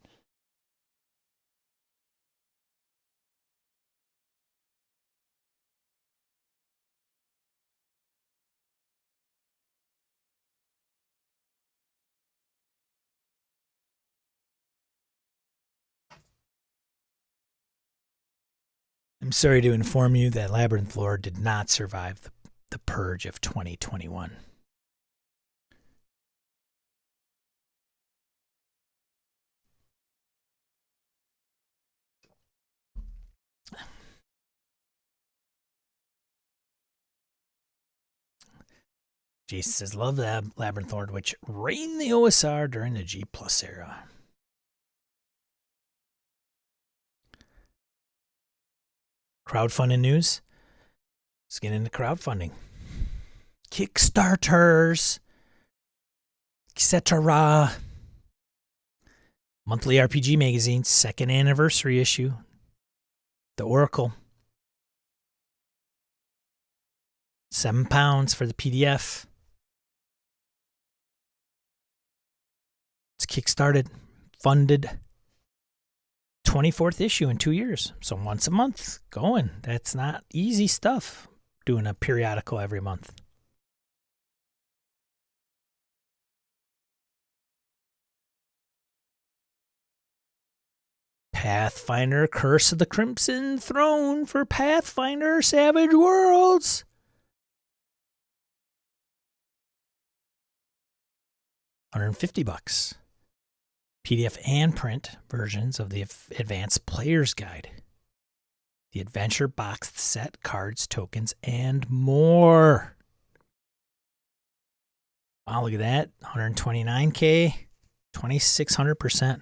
I'm sorry to inform you that Labyrinth Lord did not survive the purge of 2021. Jason says, love Labyrinth Lord, which reigned the OSR during the G Plus era. Crowdfunding news. Let's get into crowdfunding. Kickstarters, etc. Monthly RPG magazine, 2nd anniversary issue. The Oracle. £7 for the PDF. It's kickstarted, funded. 24th issue in 2 years. So once a month going. That's not easy stuff, doing a periodical every month. Pathfinder Curse of the Crimson Throne for Pathfinder Savage Worlds. $150. PDF and print versions of the Advanced Player's Guide. The Adventure Boxed Set, cards, tokens, and more. Wow, look at that. $129K, 2,600%.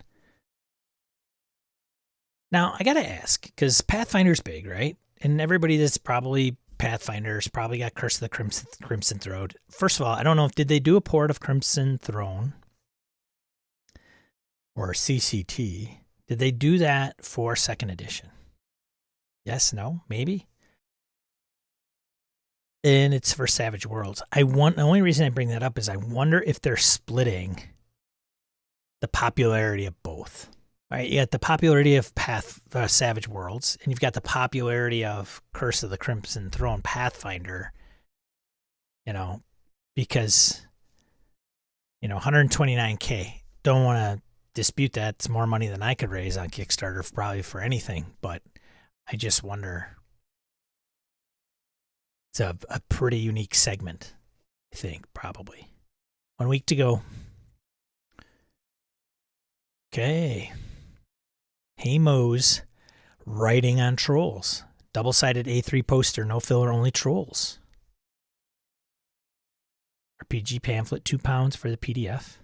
Now, I got to ask, because Pathfinder's big, right? And everybody that's probably Pathfinder's probably got Curse of the Crimson Throne. First of all, I don't know if did they do a port of Crimson Throne or CCT. Did they do that for 2nd edition? Yes, no, maybe? And it's for Savage Worlds. The only reason I bring that up is I wonder if they're splitting the popularity of both. All right, you got the popularity of Savage Worlds, and you've got the popularity of Curse of the Crimson Throne Pathfinder. Because 129K. Don't want to dispute that. It's more money than I could raise on Kickstarter probably for anything, but I just wonder. It's a pretty unique segment, I think, probably. 1 week to go. Okay. Hey Mo's writing on trolls. Double-sided A3 poster, no filler, only trolls. RPG pamphlet, £2 for the PDF.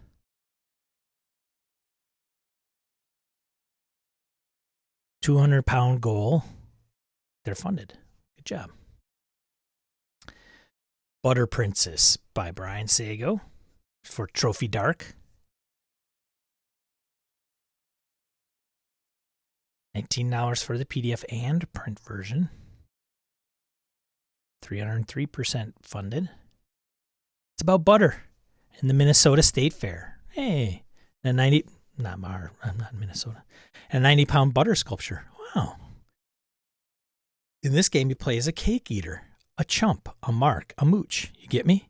£200 goal. They're funded. Good job. Butter Princess by Brian Sago for Trophy Dark. $19 for the PDF and print version. 303% funded. It's about butter in the Minnesota State Fair. Hey, a 90, not Minnesota, a 90-pound butter sculpture. Wow. In this game, you play as a cake eater, a chump, a mark, a mooch. You get me?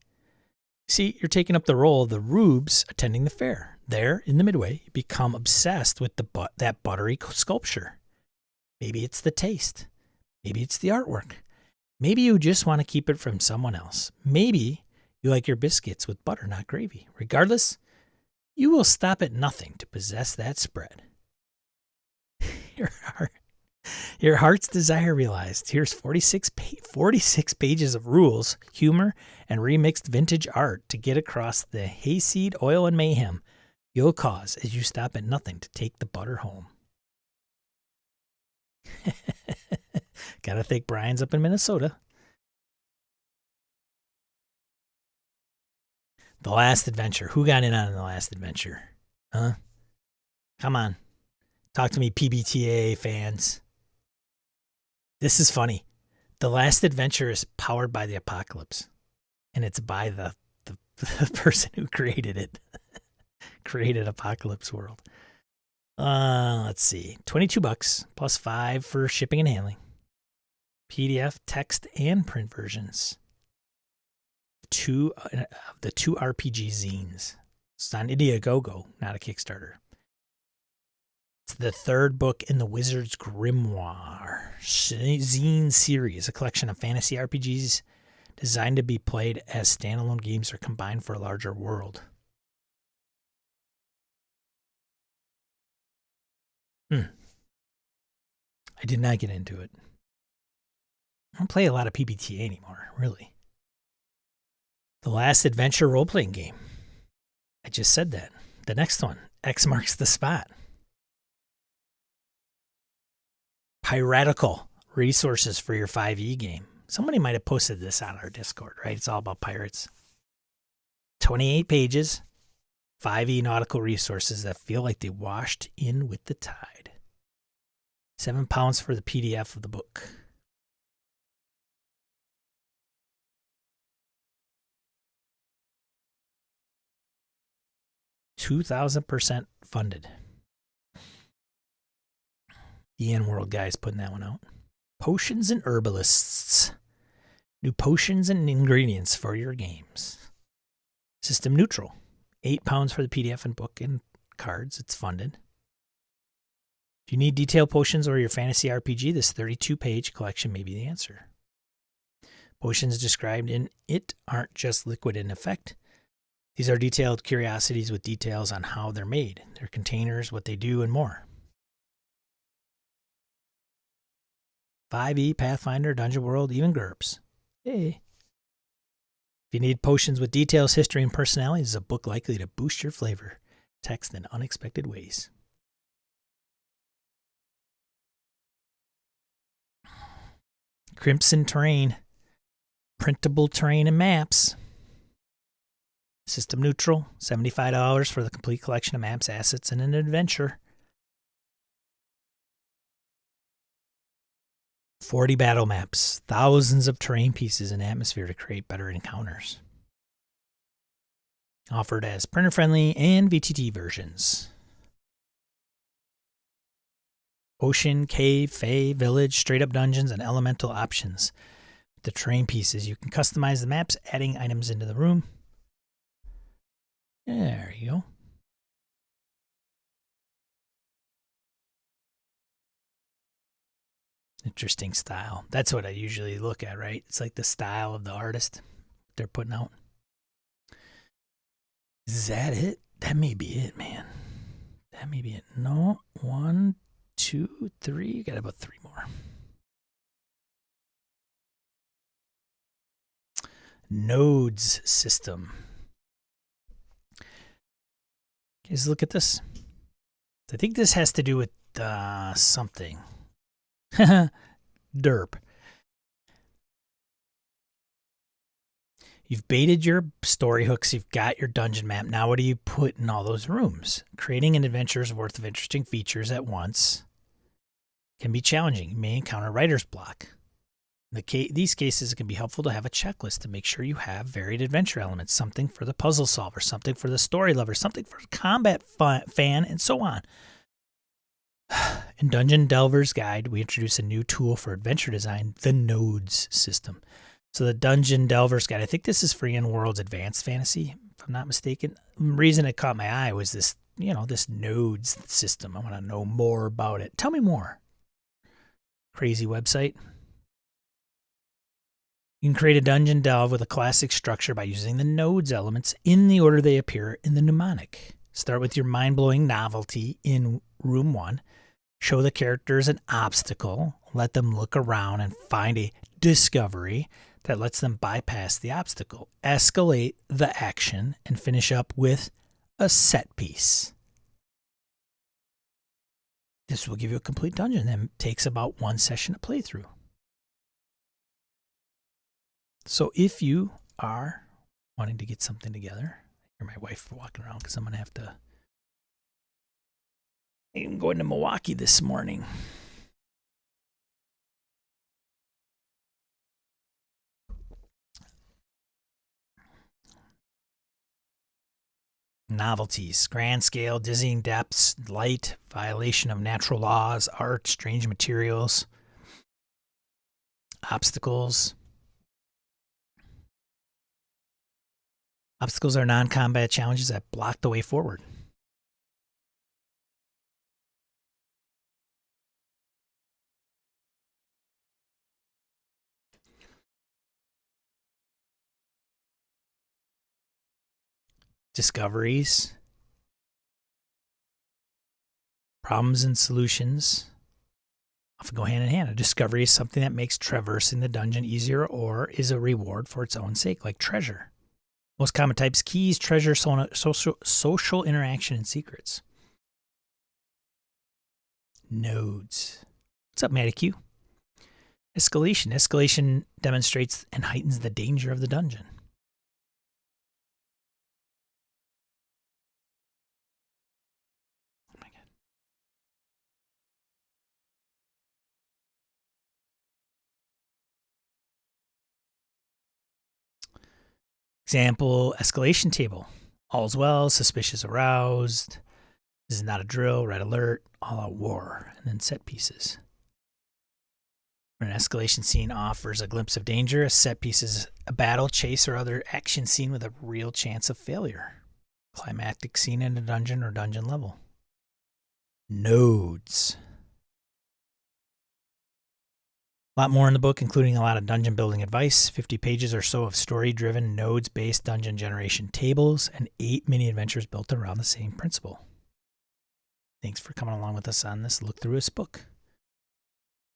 See, you're taking up the role of the rubes attending the fair. There, in the midway, you become obsessed with that buttery sculpture. Maybe it's the taste. Maybe it's the artwork. Maybe you just want to keep it from someone else. Maybe you like your biscuits with butter, not gravy. Regardless, you will stop at nothing to possess that spread. Your heart's desire realized. Here's 46 pages of rules, humor, and remixed vintage art to get across the hayseed, oil, and mayhem you'll cause as you stop at nothing to take the butter home. Gotta think Brian's up in Minnesota. The Last Adventure. Who got in on The Last Adventure? Huh? Come on. Talk to me, PBTA fans. This is funny. The Last Adventure is powered by the apocalypse. And it's by the person who created it. Created Apocalypse World. Let's see. $22 plus $5 for shipping and handling. PDF, text, and print versions. The two RPG zines. It's on Indiegogo, not a Kickstarter. It's the third book in the Wizard's Grimoire zine series, a collection of fantasy RPGs designed to be played as standalone games or combined for a larger world. I did not get into it. I don't play a lot of PBTA anymore, really. The last adventure role-playing game. I just said that. The next one, X marks the spot. Piratical resources for your 5e game. Somebody might have posted this on our Discord, right? It's all about pirates. 28 pages, 5e nautical resources that feel like they washed in with the tide. £7 for the PDF of the book. $2,000% funded. The N-World guy's putting that one out. Potions and Herbalists. New potions and ingredients for your games. System neutral. £8 for the PDF and book and cards. It's funded. If you need detailed potions or your fantasy RPG, this 32-page collection may be the answer. Potions described in it aren't just liquid in effect. These are detailed curiosities with details on how they're made, their containers, what they do, and more. 5e, Pathfinder, Dungeon World, even GURPS. Hey. If you need potions with details, history, and personality, this is a book likely to boost your flavor, text in unexpected ways. Crimson Terrain. Printable terrain and maps. System neutral, $75 for the complete collection of maps, assets, and an adventure. 40 battle maps, thousands of terrain pieces and atmosphere to create better encounters. Offered as printer-friendly and VTT versions. Ocean, cave, fae, village, straight-up dungeons, and elemental options. The terrain pieces, you can customize the maps, adding items into the room. There you go. Interesting style. That's what I usually look at, right? It's like the style of the artist they're putting out. Is that it? That may be it, man. That may be it. No, 1, 2, 3. Got about 3 more. Nodes system. Guys, look at this. I think this has to do with something. Derp. You've baited your story hooks. You've got your dungeon map. Now what do you put in all those rooms? Creating an adventure's worth of interesting features at once can be challenging. You may encounter writer's block. In these cases, it can be helpful to have a checklist to make sure you have varied adventure elements, something for the puzzle solver, something for the story lover, something for the combat fan, and so on. In Dungeon Delver's Guide, we introduce a new tool for adventure design, the Nodes system. So the Dungeon Delver's Guide, I think this is for N-World's Advanced Fantasy, if I'm not mistaken. The reason it caught my eye was this, this Nodes system. I want to know more about it. Tell me more. Crazy website. You can create a dungeon delve with a classic structure by using the nodes elements in the order they appear in the mnemonic. Start with your mind-blowing novelty in room 1. Show the characters an obstacle. Let them look around and find a discovery that lets them bypass the obstacle. Escalate the action and finish up with a set piece. This will give you a complete dungeon that takes about 1 session to play through. So if you are wanting to get something together, I hear my wife walking around because I'm going to have to. I'm going to Milwaukee this morning. Novelties, grand scale, dizzying depths, light, violation of natural laws, art, strange materials, obstacles. Obstacles are non-combat challenges that block the way forward. Discoveries. Problems and solutions often go hand in hand. A discovery is something that makes traversing the dungeon easier or is a reward for its own sake, like treasure. Most common types: keys, treasure, social interaction, and secrets. Nodes. What's up, Matty Q? Escalation. Escalation demonstrates and heightens the danger of the dungeon. Oh my god. Example, escalation table. All's well, suspicious aroused. This is not a drill, red alert, all out war, and then set pieces. When an escalation scene offers a glimpse of danger, a set piece is a battle, chase, or other action scene with a real chance of failure. Climactic scene in a dungeon or dungeon level. Nodes. A lot more in the book, including a lot of dungeon building advice, 50 pages or so of story-driven, nodes-based dungeon generation tables, and 8 mini-adventures built around the same principle. Thanks for coming along with us on this look through this book.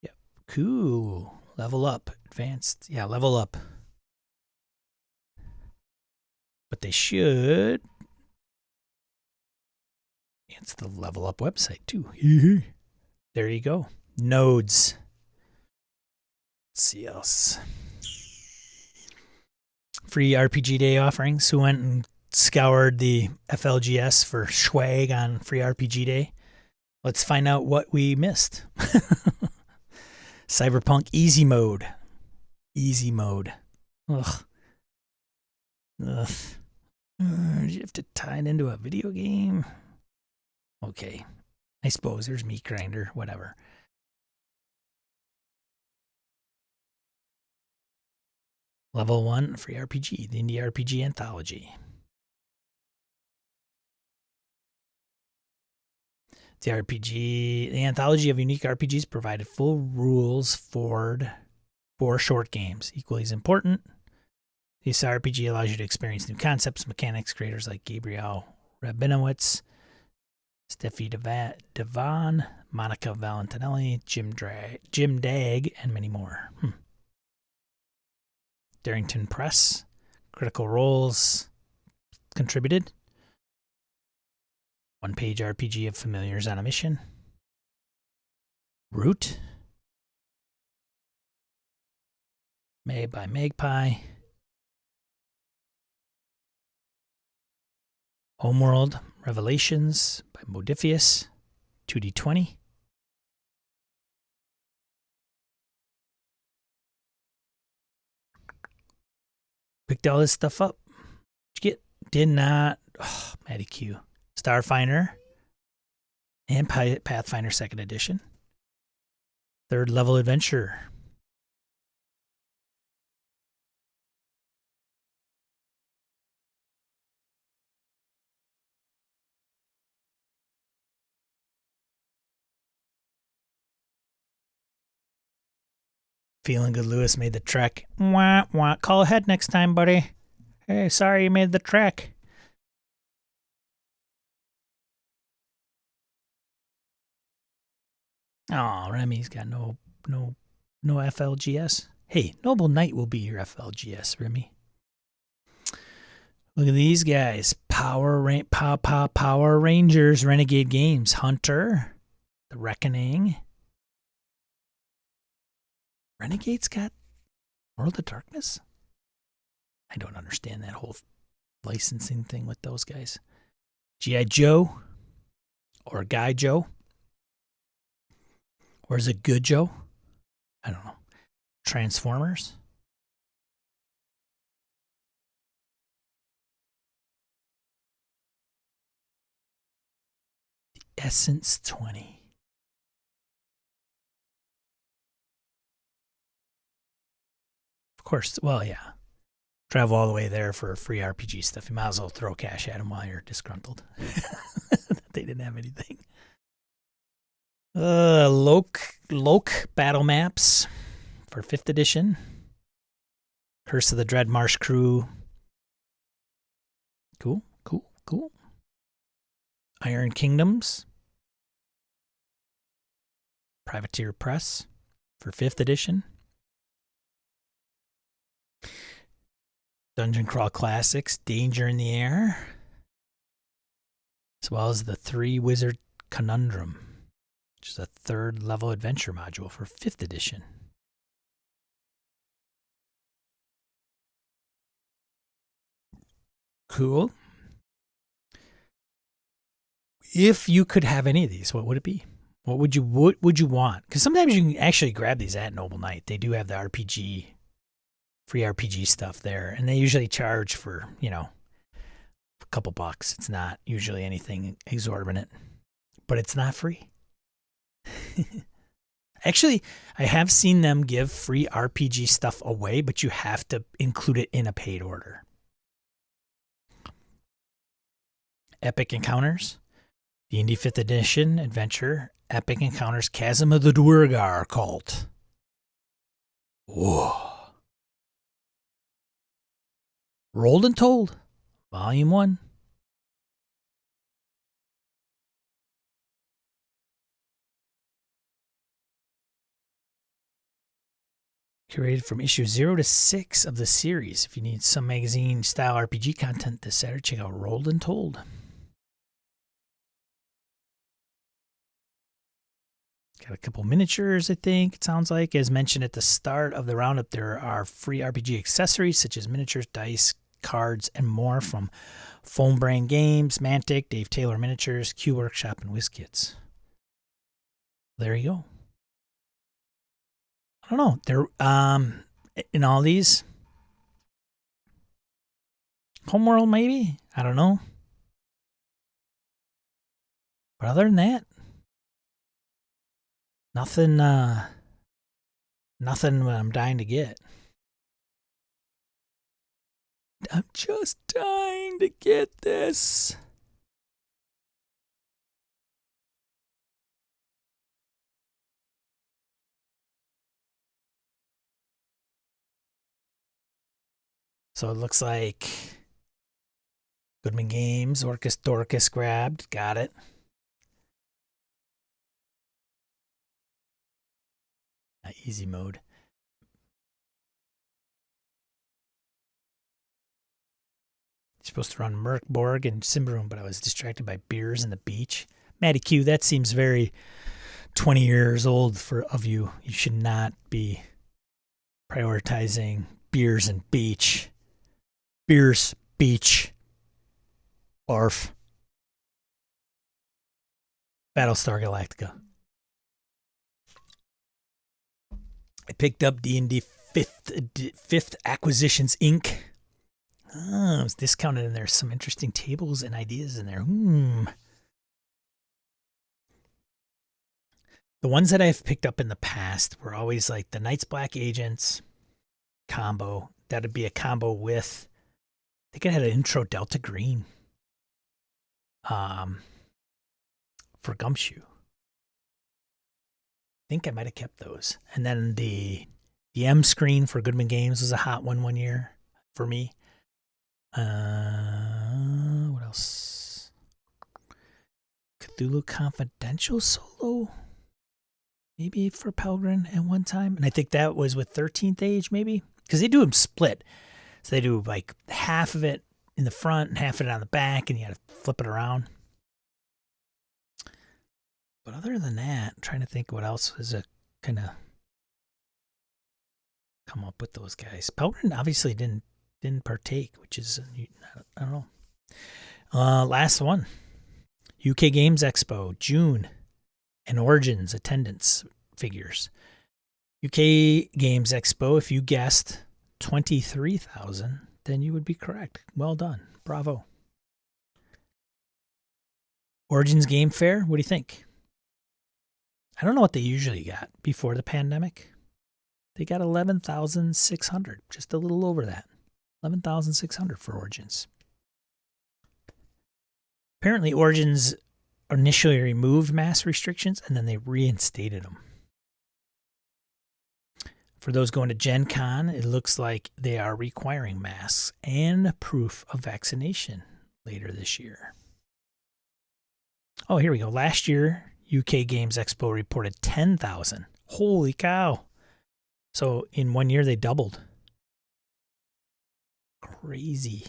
Yep, cool. Level up, advanced. Yeah, level up. But they should. It's the Level Up website too. There you go. Nodes. Let's see else. Free RPG Day offerings. Who went and scoured the FLGS for swag on Free RPG Day? Let's find out what we missed. Cyberpunk Easy Mode. Easy Mode. Ugh. Ugh. You have to tie it into a video game? Okay. I suppose there's Meat Grinder, whatever. Level 1, Free RPG, the Indie RPG Anthology. The anthology of unique RPGs provided full rules for 4 short games. Equally as important, this RPG allows you to experience new concepts, mechanics, creators like Gabriel Rabinowitz, Steffi Devon, Monica Valentinelli, Jim Dagg, and many more. Darrington Press, Critical Roles contributed. One-page RPG of familiars on a mission. Root. Made by Magpie. Homeworld Revelations by Modifius. 2D20. Picked all this stuff up. What'd you get? Did not. Oh, Matty Q. Starfinder and Pathfinder 2nd Edition. 3rd level adventure. Feeling good, Lewis made the trek. Wah, wah. Call ahead next time, buddy. Hey, sorry you made the trek. Oh, Remy's got no FLGS. Hey, Noble Knight will be your FLGS, Remy. Look at these guys. Power Rangers, Renegade Games, Hunter, The Reckoning. Renegade's got World of Darkness? I don't understand that whole licensing thing with those guys. G.I. Joe or Guy Joe? Or is it Good Joe? I don't know. Transformers? The Essence 20. Of course, well, yeah. Travel all the way there for free RPG stuff. You might as well throw cash at them while you're disgruntled. They didn't have anything. Loke battle maps for 5th edition. Curse of the Dread Marsh Crew. Cool. Iron Kingdoms. Privateer Press for 5th edition. Dungeon Crawl Classics, Danger in the Air, as well as the 3 Wizard Conundrum, which is a 3rd level adventure module for 5th edition. Cool. If you could have any of these, what would it be? What would you want? Because sometimes you can actually grab these at Noble Knight. They do have the RPG, free RPG stuff there, and they usually charge for, you know, a couple bucks. It's not usually anything exorbitant, but it's not free. Actually, I have seen them give free RPG stuff away, but you have to include it in a paid order. Epic Encounters, D&D 5th Edition Adventure, Epic Encounters Chasm of the Duergar Cult. Whoa. Rolled and Told, Volume 1. Curated from issue 0 to 6 of the series. If you need some magazine-style RPG content this Saturday, check out Rolled and Told. Got a couple miniatures, I think, it sounds like. As mentioned at the start of the roundup, there are free RPG accessories such as miniatures, dice, cards, and more from Foam Brain Games, Mantic, Dave Taylor Miniatures, Q Workshop, and WizKids. There you go. I don't know. They're in all these. Homeworld, maybe? I don't know. But other than that, nothing I'm dying to get. I'm just dying to get this. So it looks like Goodman Games, Orcus Dorcas grabbed. Got it. Easy mode. Supposed to run Merc, Borg, and Simbaroom, but I was distracted by beers and the beach. Matty Q, that seems very 20 years old of you. You should not be prioritizing beers and beach. Beers, beach, barf. Battlestar Galactica. I picked up D&D 5th Acquisitions Inc. Oh, it was discounted, and there's some interesting tables and ideas in there. The ones that I've picked up in the past were always like the Night's Black Agents combo. That'd be a combo with, I think it had an intro Delta Green for Gumshoe. I think I might have kept those. And then the M screen for Goodman Games was a hot one year for me. What else? Cthulhu Confidential solo, maybe for Pelgrin at one time, and I think that was with 13th Age, maybe, because they do them split. So they do like half of it in the front and half of it on the back, and you got to flip it around. But other than that, I'm trying to think what else was a kind of come up with those guys. Pelgrin obviously didn't partake, which is, I don't know. Last one, UK Games Expo, June, and Origins attendance figures. UK Games Expo, if you guessed 23,000, then you would be correct. Well done. Bravo. Origins Game Fair, what do you think? I don't know what they usually got before the pandemic. They got 11,600, just a little over that. 11,600 for Origins. Apparently, Origins initially removed mask restrictions, and then they reinstated them. For those going to Gen Con, it looks like they are requiring masks and proof of vaccination later this year. Oh, here we go. Last year, UK Games Expo reported 10,000. Holy cow. So in 1 year, they doubled. Crazy.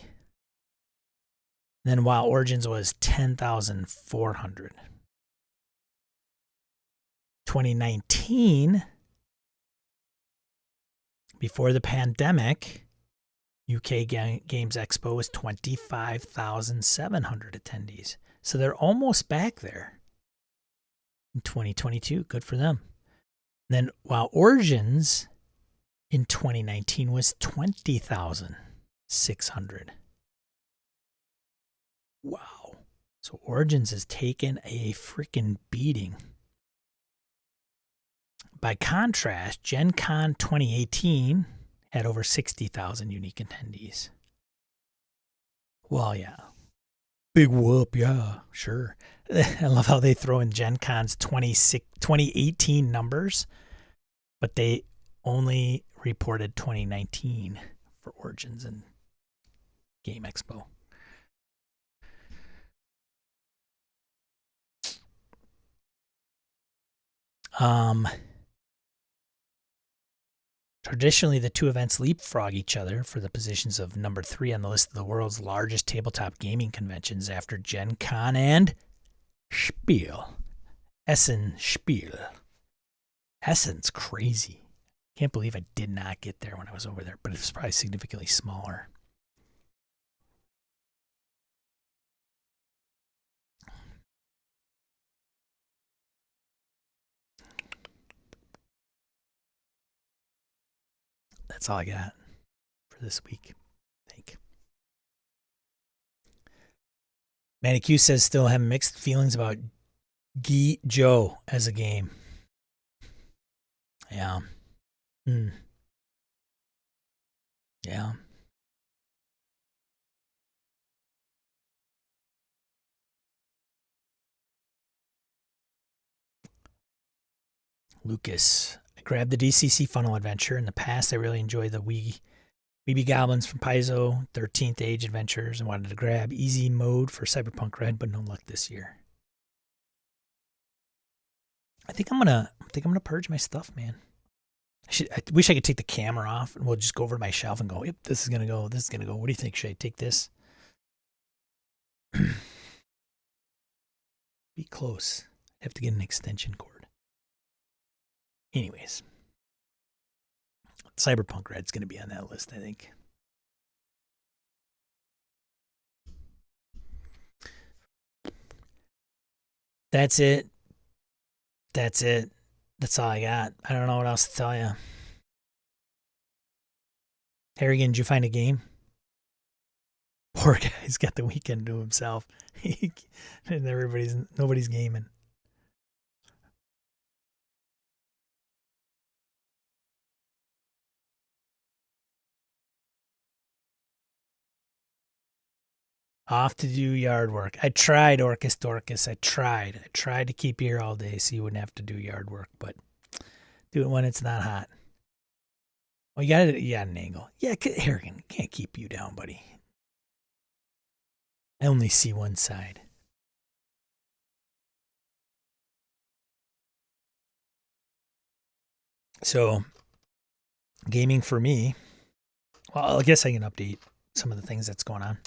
Then WoW Origins was 10,400. 2019, before the pandemic, UK Games Expo was 25,700 attendees. So they're almost back there in 2022. Good for them. Then WoW Origins in 2019 was 20,600. Wow. So Origins has taken a freaking beating. By contrast, Gen Con 2018 had over 60,000 unique attendees. Well, yeah. Big whoop, yeah, sure. I love how they throw in Gen Con's 2018 numbers, but they only reported 2019 for Origins and Game Expo. Traditionally, the two events leapfrog each other for the positions of number 3 on the list of the world's largest tabletop gaming conventions after Gen Con and Spiel. Essen Spiel. Essen's crazy. Can't believe I did not get there when I was over there, but it's probably significantly smaller. That's all I got for this week, I think. Manny Q says still have mixed feelings about Guy Joe as a game. Yeah. Yeah. Lucas. I grabbed the DCC Funnel Adventure. In the past, I really enjoyed the Weeby Goblins from Paizo, 13th Age Adventures, and wanted to grab easy mode for Cyberpunk Red, but no luck this year. I think I'm gonna purge my stuff, man. I wish I could take the camera off and we'll just go over to my shelf and go, yep, this is gonna go, this is gonna go. What do you think? Should I take this? Be close. I have to get an extension cord. Anyways. Cyberpunk Red's gonna be on that list, I think. That's it. That's it. That's all I got. I don't know what else to tell you. Harrigan, did you find a game? Poor guy's got the weekend to himself. And nobody's gaming. Off to do yard work. I tried, Orcus Dorcas. I tried. I tried to keep you here all day so you wouldn't have to do yard work, but do it when it's not hot. Well, you got an angle. Yeah, Harrigan, can't keep you down, buddy. I only see one side. So, gaming for me, well, I guess I can update some of the things that's going on.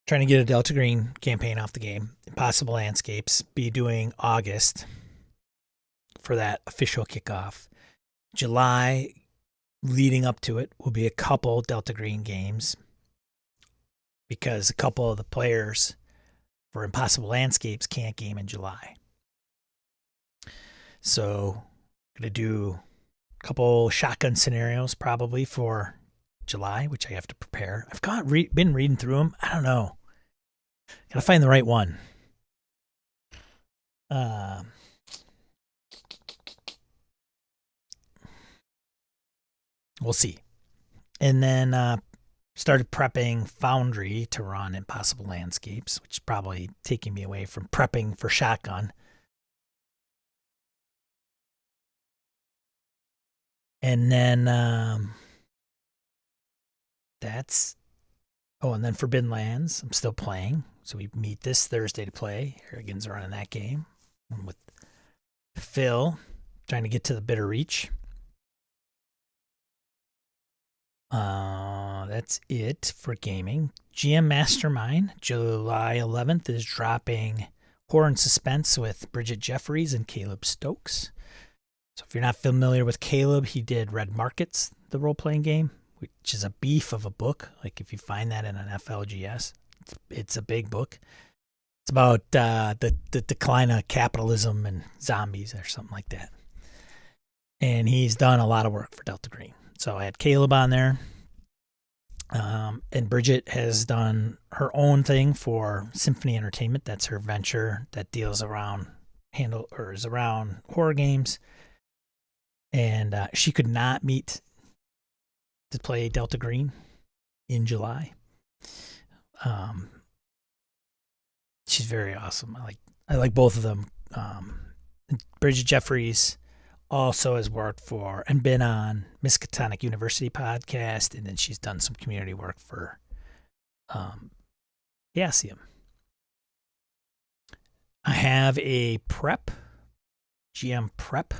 Trying to get a Delta Green campaign off the game. Impossible Landscapes. Be doing August for that official kickoff. July, leading up to it, will be a couple Delta Green games because a couple of the players for Impossible Landscapes can't game in July. So, I'm going to do a couple shotgun scenarios probably for July, which I have to prepare. I've been reading through them. I don't know. Gotta find the right one. We'll see. And then started prepping Foundry to run Impossible Landscapes, which is probably taking me away from prepping for Shotgun. And then and then Forbidden Lands, I'm still playing. So we meet this Thursday to play. Harrigan's running that game. I'm with Phil, trying to get to the Bitter Reach. That's it for gaming. GM Mastermind, July 11th, is dropping Horror and Suspense with Bridget Jeffries and Caleb Stokes. So if you're not familiar with Caleb, he did Red Markets, the role-playing game, which is a beef of a book. Like if you find that in an FLGS, it's a big book. It's about the decline of capitalism and zombies or something like that. And he's done a lot of work for Delta Green. So I had Caleb on there. And Bridget has done her own thing for Symphony Entertainment. That's her venture that deals around is around horror games. And she could not meet to play Delta Green in July. She's very awesome. I like both of them. Bridget Jeffries also has worked for and been on Miskatonic University podcast, and then she's done some community work for Yasium. I have a GM prep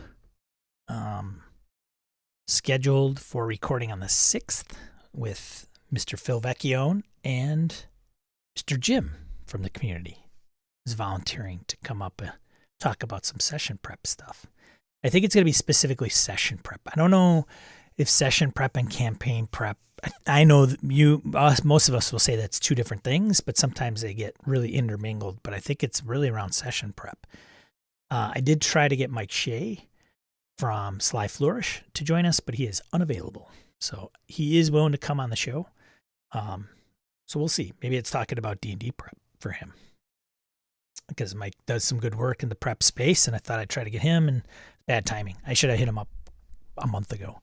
scheduled for recording on the 6th with Mr. Phil Vecchione and Mr. Jim from the community is volunteering to come up and talk about some session prep stuff. I think it's going to be specifically session prep. I don't know if session prep and campaign prep. I know most of us will say that's two different things, but sometimes they get really intermingled. But I think it's really around session prep. I did try to get Mike Shea from Sly Flourish to join us, but he is unavailable. So he is willing to come on the show. So we'll see. Maybe it's talking about D&D prep for him, because Mike does some good work in the prep space, and I thought I'd try to get him, and bad timing. I should have hit him up a month ago.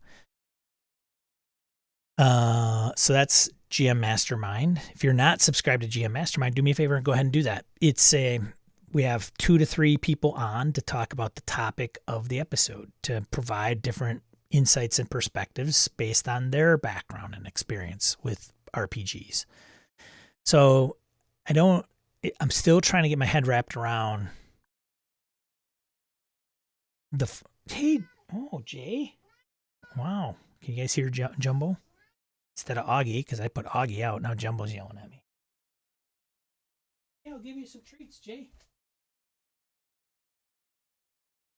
So that's GM Mastermind. If you're not subscribed to GM Mastermind, do me a favor and go ahead and do that. We have 2 to 3 people on to talk about the topic of the episode, to provide different insights and perspectives based on their background and experience with RPGs. So I'm still trying to get my head wrapped around Jay. Wow. Can you guys hear Jumbo? Instead of Augie, because I put Augie out, now Jumbo's yelling at me. Hey, I'll give you some treats, Jay.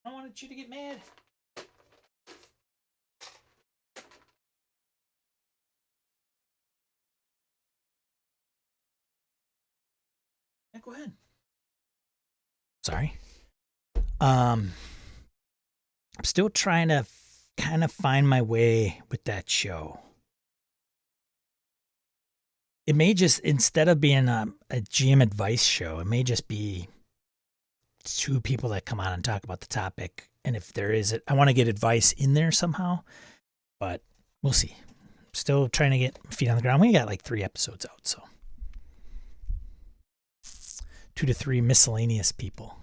I wanted you to get mad. Yeah, go ahead. Sorry. I'm still trying to kind of find my way with that show. It may just, instead of being a GM advice show, it may just be 2 people that come on and talk about the topic. And if there is I want to get advice in there somehow, but we'll see. Still trying to get feet on the ground. We got like 3 episodes out, so 2 to 3 miscellaneous people.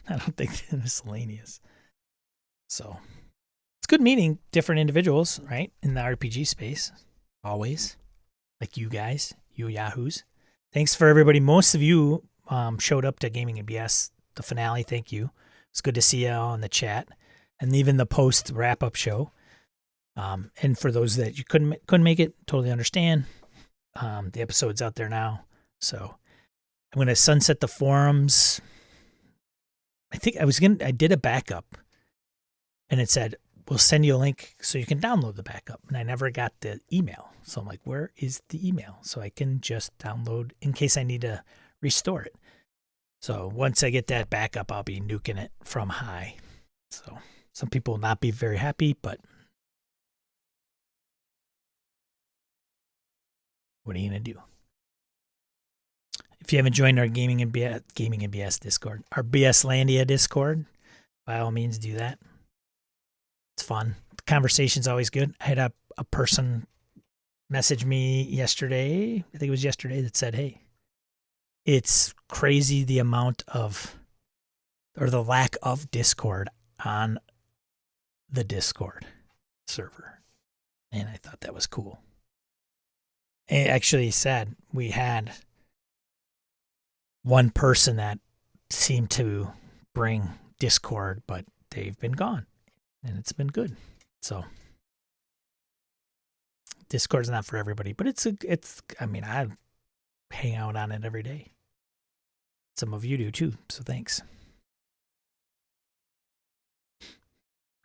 I don't think they're miscellaneous. So it's good meeting different individuals, right, in the RPG space. Always. Like you guys, you yahoos. Thanks for everybody. Most of you showed up to Gaming and BS, the finale. Thank you. It's good to see you all in the chat, and even the post wrap-up show. And for those that you couldn't make it, totally understand. The episode's out there now. So I'm going to sunset the forums. I think I did a backup, and it said, we'll send you a link so you can download the backup. And I never got the email. So I'm like, where is the email? So I can just download in case I need to restore it. So once I get that backup, I'll be nuking it from high. So some people will not be very happy, but what are you going to do? If you haven't joined our Gaming and BS Discord, our BS Landia Discord, by all means do that. It's fun. The conversation's always good. I had a person message me yesterday, I think it was yesterday, that said, hey, it's crazy the amount of, or the lack of Discord on the Discord server. And I thought that was cool. It actually said we had one person that seemed to bring Discord, but they've been gone. And it's been good. So Discord's not for everybody, but I mean, I hang out on it every day. Some of you do too, so thanks.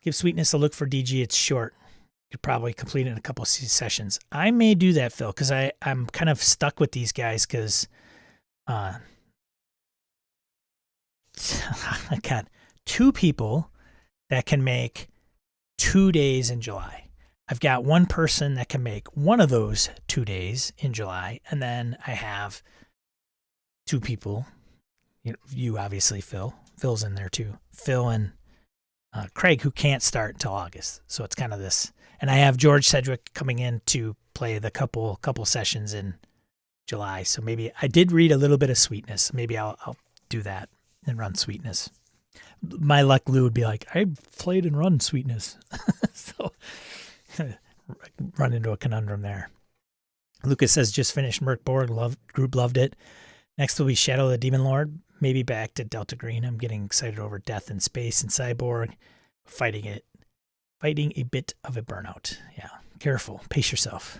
Give Sweetness a look for DG. It's short. Could probably complete it in a couple of sessions. I may do that, Phil, because I'm kind of stuck with these guys because I got 2 people that can make 2 days in July. I've got 1 person that can make one of those 2 days in July, and then I have 2 people. You obviously, Phil. Phil's in there too. Phil and Craig, who can't start until August. So it's kind of this. And I have George Sedgwick coming in to play the couple sessions in July. So maybe I did read a little bit of Sweetness. Maybe I'll do that and run Sweetness. My luck, Lou would be like, I played and run Sweetness. So run into a conundrum there. Lucas says, just finished Merc Borg. Group loved it. Next will be Shadow of the Demon Lord. Maybe back to Delta Green. I'm getting excited over Death in Space and Cyborg. Fighting a bit of a burnout. Yeah, careful. Pace yourself.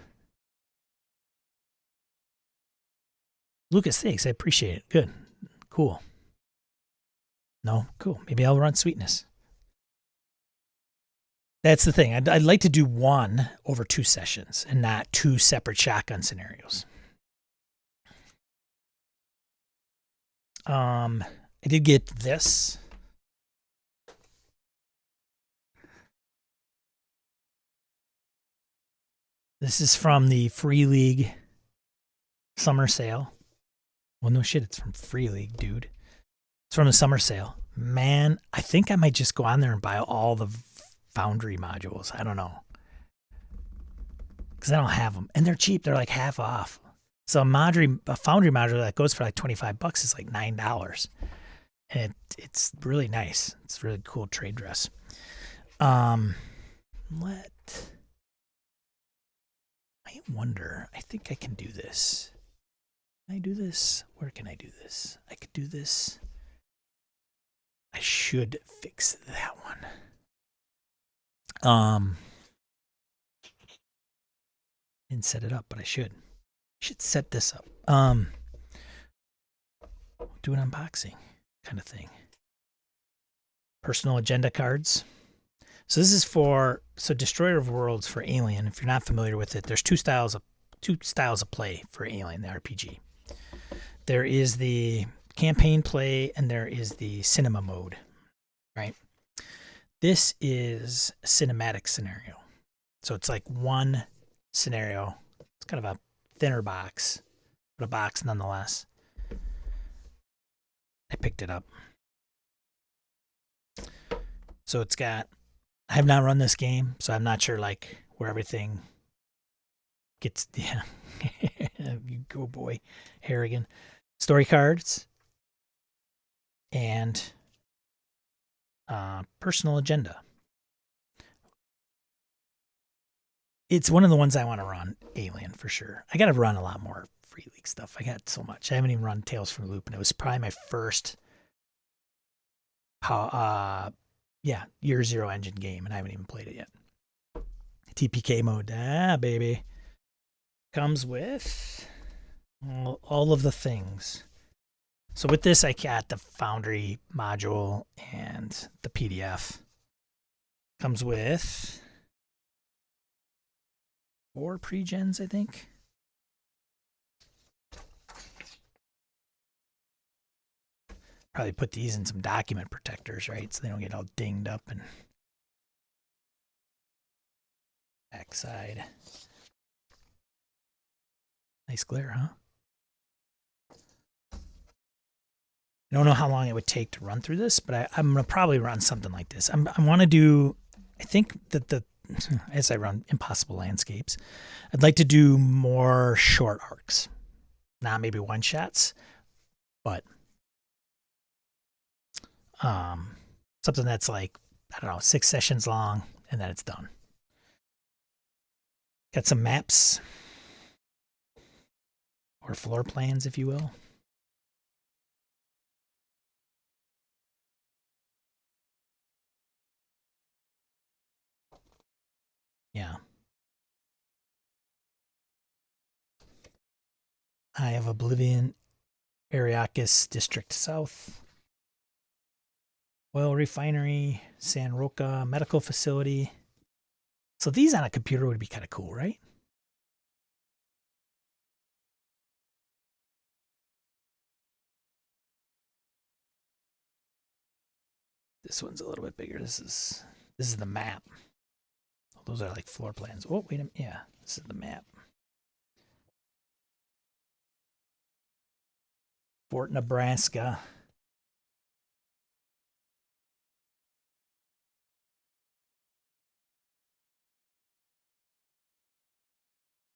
Lucas, thanks. I appreciate it. Good. Cool. No? Cool. Maybe I'll run Sweetness. That's the thing. I'd like to do 1 over 2 sessions and not 2 separate shotgun scenarios. I did get this. This is from the Free League summer sale. Well, no shit, it's from Free League, dude. It's from the summer sale. Man, I think I might just go on there and buy all the Foundry modules. I don't know. Because I don't have them. And they're cheap. They're like half off. So a Foundry module that goes for like $25 is like $9. And it's really nice. It's a really cool trade dress. I wonder. I think I can do this. Can I do this? Where can I do this? I could do this. I should fix that one. Didn't set it up, but I should. Should set this up. Do an unboxing kind of thing. Personal agenda cards. So this is for Destroyer of Worlds for Alien. If you're not familiar with it, there's two styles of play for Alien, the RPG. There is the campaign play and there is the cinema mode, right? This is a cinematic scenario. So it's like one scenario. It's kind of a thinner box, but a box nonetheless. I picked it up. So it's got, I have not run this game, so I'm not sure like where everything gets, yeah. You go boy, Harrigan. Story cards and personal agenda. It's one of the ones I want to run, Alien, for sure. I got to run a lot more Free League stuff. I got so much. I haven't even run Tales from the Loop, and it was probably my first Year Zero engine game, and I haven't even played it yet. TPK mode, baby. Comes with all of the things. So with this, I got the Foundry module and the PDF. Comes with 4 pre-gens, I think. Probably put these in some document protectors, right? So they don't get all dinged up and backside. Nice glare, huh? I don't know how long it would take to run through this, but I'm going to probably run something like this. I want to do, I think that as I run Impossible Landscapes, I'd like to do more short arcs. Not maybe one-shots, but something that's like, I don't know, 6 sessions long, and then it's done. Got some maps, or floor plans, if you will. Yeah. Eye of Oblivion, Ariakis District South, oil refinery, San Roca medical facility. So these on a computer would be kind of cool, right? This one's a little bit bigger. This is the map. Those are like floor plans. Oh, wait a minute. Yeah, this is the map. Fort Nebraska.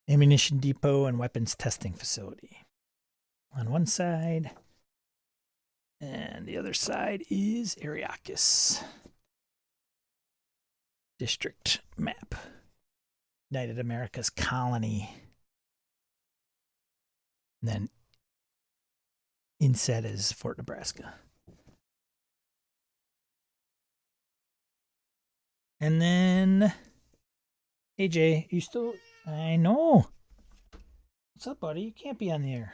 Ammunition depot and weapons testing facility on one side. And the other side is Ariakis District map. United America's colony. And then inset is Fort Nebraska. And then, hey Jay, you still, I know. What's up, buddy? You can't be on the air.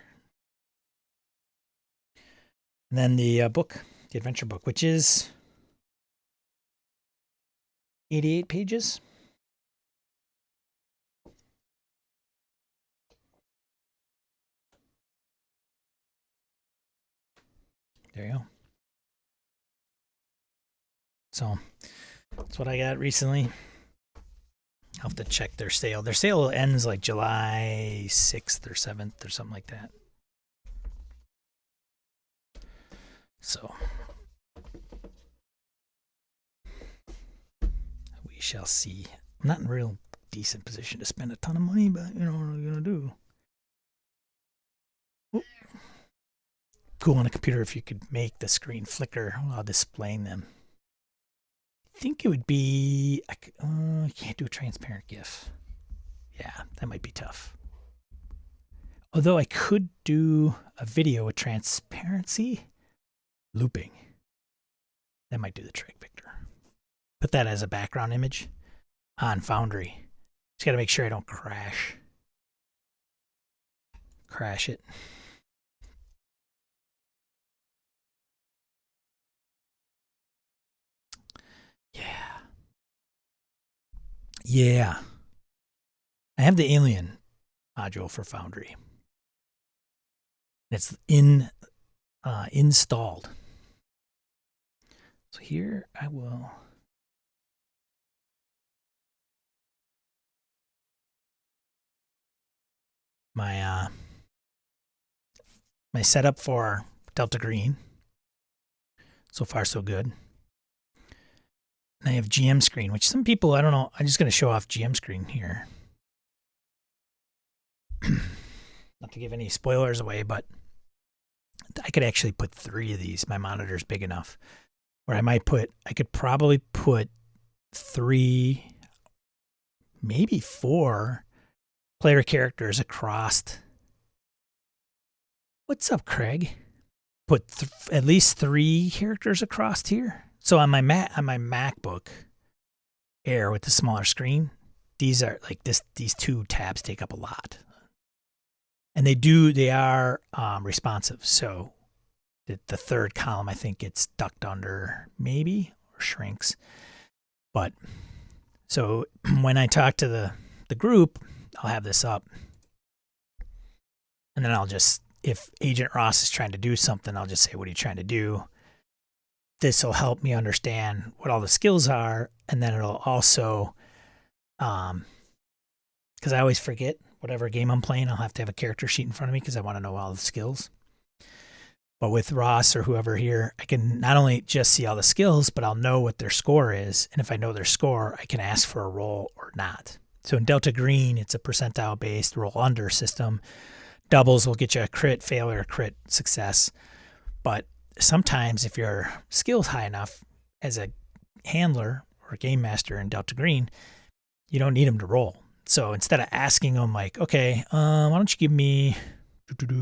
And then the book, the adventure book, which is 88 pages. There you go. So that's what I got recently. I'll have to check their sale. Their sale ends like July 6th or 7th or something like that. So we shall see. I'm not in a real decent position to spend a ton of money, but you know what I'm gonna do. Ooh. Cool on a computer if you could make the screen flicker while displaying them. I think it would be. I can't do a transparent GIF. Yeah, that might be tough. Although I could do a video with transparency looping. That might do the trick, Victor. Put that as a background image on Foundry. Just got to make sure I don't crash it. Yeah. I have the Alien module for Foundry. It's installed. So here I will. My setup for Delta Green. So far, so good. And I have GM screen, which some people, I don't know. I'm just going to show off GM screen here. Not to give any spoilers away, but I could actually put 3 of these. My monitor's big enough where I could probably put 3, maybe 4 player characters across. What's up, Craig? Put at least 3 characters across here. So on my MacBook Air with the smaller screen, these are like this. These 2 tabs take up a lot, and they are responsive. So the 3rd column, I think, gets ducked under maybe or shrinks. But so when I talk to the group, I'll have this up, and then I'll just, if Agent Ross is trying to do something, I'll just say, "What are you trying to do?" This will help me understand what all the skills are, and then it'll also, because I always forget whatever game I'm playing, I'll have to have a character sheet in front of me because I want to know all the skills. But with Ross or whoever here, I can not only just see all the skills, but I'll know what their score is. And if I know their score, I can ask for a roll or not. So in Delta Green, it's a percentile-based roll under system. Doubles will get you a crit failure, crit success. But sometimes if your skill's high enough as a handler or a game master in Delta Green, you don't need them to roll. So instead of asking them like, okay, why don't you give me,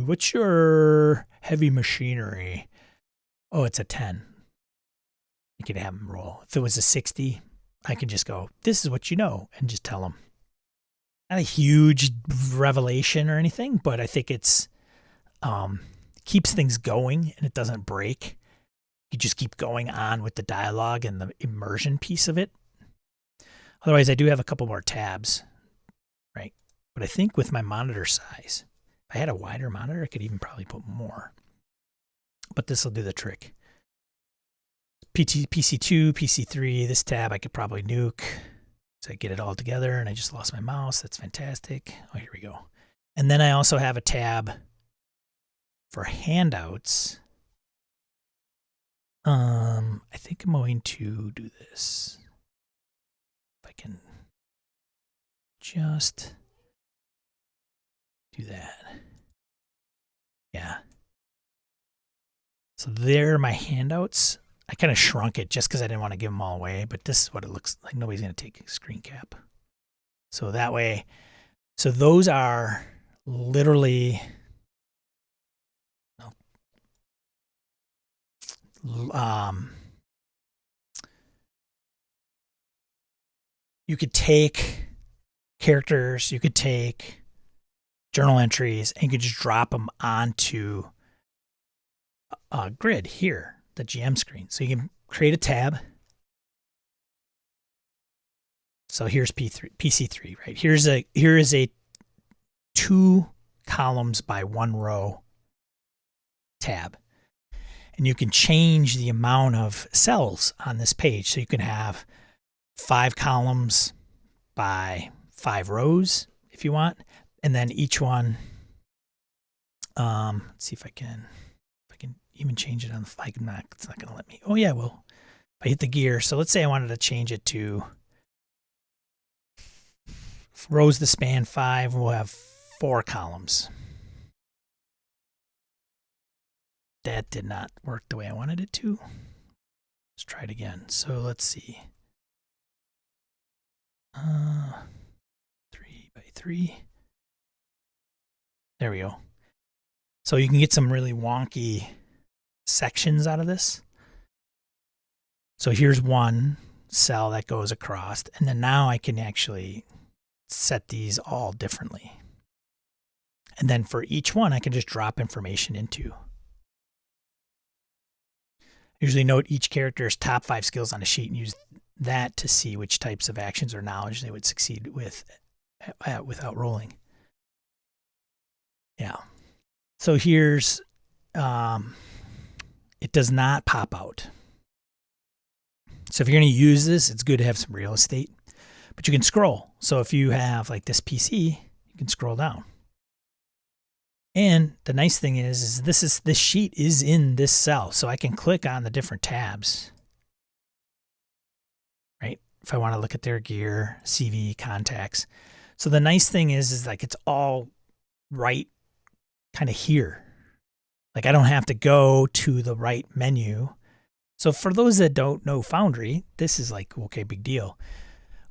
what's your heavy machinery? Oh, it's a 10. You could have them roll. If it was a 60, I could just go, this is what you know, and just tell them. Not a huge revelation or anything, but I think it's keeps things going and it doesn't break. You just keep going on with the dialogue and the immersion piece of it. Otherwise, I do have a couple more tabs, right? But I think with my monitor size, if I had a wider monitor, I could even probably put more. But this will do the trick. PC2, PC3, this tab I could probably nuke. So I get it all together, and I just lost my mouse. That's fantastic. Oh, here we go. And then I also have a tab for handouts. I think I'm going to do this. If I can just do that. Yeah. So there are my handouts. I kind of shrunk it just because I didn't want to give them all away, but this is what it looks like. Nobody's going to take a screen cap. So that way, so those are literally, you could take characters, you could take journal entries, and you could just drop them onto a grid here, the GM screen. So you can create a tab. So here's PC3, right? Here is a 2 columns by 1 row tab. And you can change the amount of cells on this page. So you can have 5 columns by 5 rows if you want. And then each one, let's see if I can even change it on the fly. It's not going to let me. Oh yeah, well, if I hit the gear. So let's say I wanted to change it to rows that span 5, we'll have 4 columns. That did not work the way I wanted it to. Let's try it again. So let's see. 3 by 3. There we go. So you can get some really wonky sections out of this. So here's one cell that goes across, and then now I can actually set these all differently. And then for each one, I can just drop information into. Usually note each character's top 5 skills on a sheet and use that to see which types of actions or knowledge they would succeed with without rolling. Yeah. So here's, it does not pop out. So if you're going to use this, it's good to have some real estate, but you can scroll. So if you have like this PC, you can scroll down. And the nice thing is this sheet is in this cell. So I can click on the different tabs, right? If I want to look at their gear, CV, contacts. So the nice thing is like it's all right kind of here. Like I don't have to go to the right menu. So for those that don't know Foundry, this is like, okay, big deal.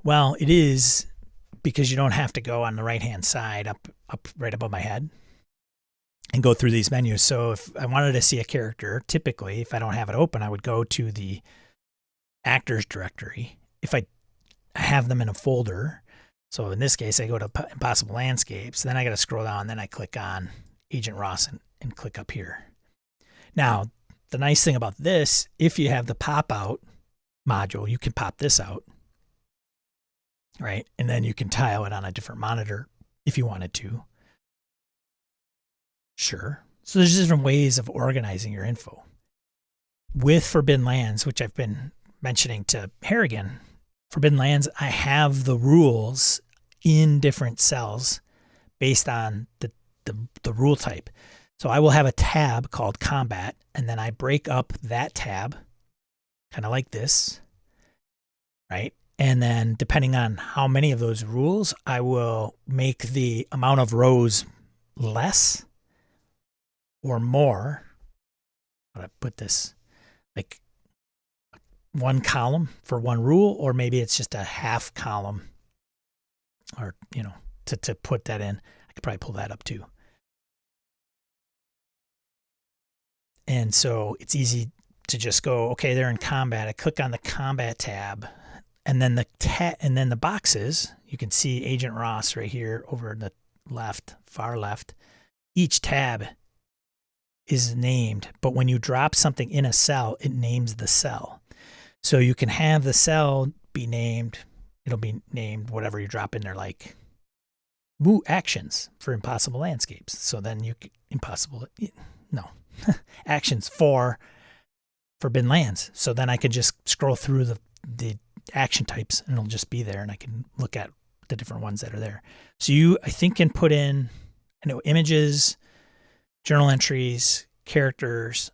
Well, it is because you don't have to go on the right-hand side up right above my head and go through these menus. So if I wanted to see a character, typically, if I don't have it open, I would go to the actors directory. If I have them in a folder, so in this case, I go to Impossible Landscapes, then I got to scroll down, then I click on Agent Ross and click up here. Now, the nice thing about this, if you have the pop-out module, you can pop this out, right? And then you can tile it on a different monitor if you wanted to. Sure. So there's different ways of organizing your info. With Forbidden Lands, which I've been mentioning to Harrigan, Forbidden Lands, I have the rules in different cells based on the rule type. So I will have a tab called Combat, and then I break up that tab, kind of like this, right? And then depending on how many of those rules, I will make the amount of rows less or more. How do I put this? Like 1 column for 1 rule, or maybe it's just a half column, or, you know, to put that in. I could probably pull that up too. And so it's easy to just go, okay, they're in combat. I click on the combat tab, and then the boxes, you can see Agent Ross right here over the left, far left. Each tab is named, but when you drop something in a cell, it names the cell. So you can have the cell be named, it'll be named whatever you drop in there, like actions for impossible landscapes. So then actions for forbidden lands. So then I can just scroll through the action types and it'll just be there and I can look at the different ones that are there. So you, I think, can put in, images, journal entries, characters.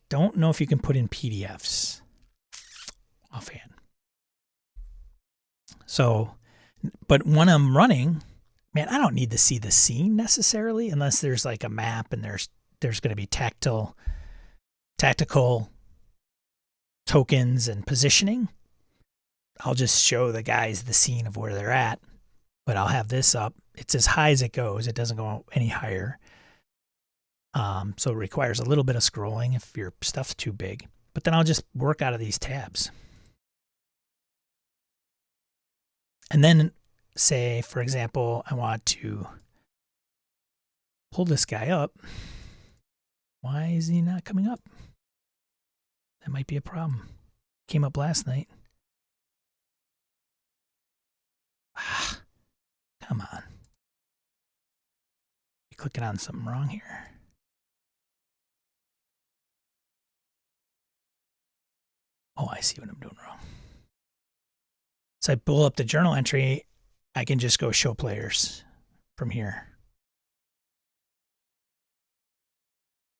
Don't know if you can put in PDFs offhand. So, but when I'm running, man, I don't need to see the scene necessarily unless there's like a map and there's going to be tactical tokens and positioning. I'll just show the guys the scene of where they're at, but I'll have this up. It's as high as it goes. It doesn't go any higher. So it requires a little bit of scrolling if your stuff's too big. But then I'll just work out of these tabs. And then say, for example, I want to pull this guy up. Why is he not coming up? That might be a problem. Came up last night. Come on. You're clicking on something wrong here. Oh, I see what I'm doing wrong. So I pull up the journal entry. I can just go show players from here.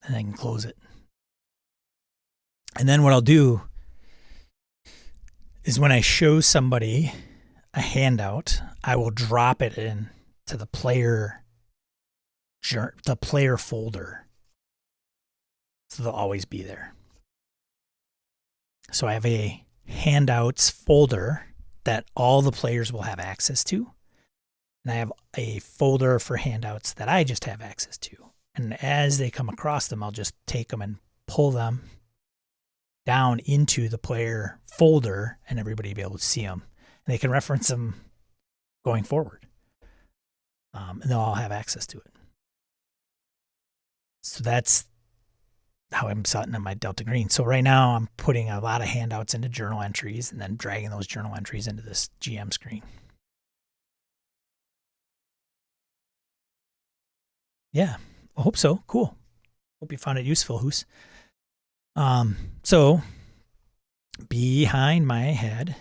And I can close it. And then what I'll do is when I show somebody a handout, I will drop it in to the player folder. So they'll always be there. So I have a handouts folder that all the players will have access to. And I have a folder for handouts that I just have access to. And as they come across them, I'll just take them and pull them down into the player folder and everybody will be able to see them. And they can reference them going forward. And they'll all have access to it. So that's how I'm setting up my Delta Green. So right now I'm putting a lot of handouts into journal entries and then dragging those journal entries into this GM screen. Yeah, I hope so. Cool. Hope you found it useful, Hoos. So behind my head,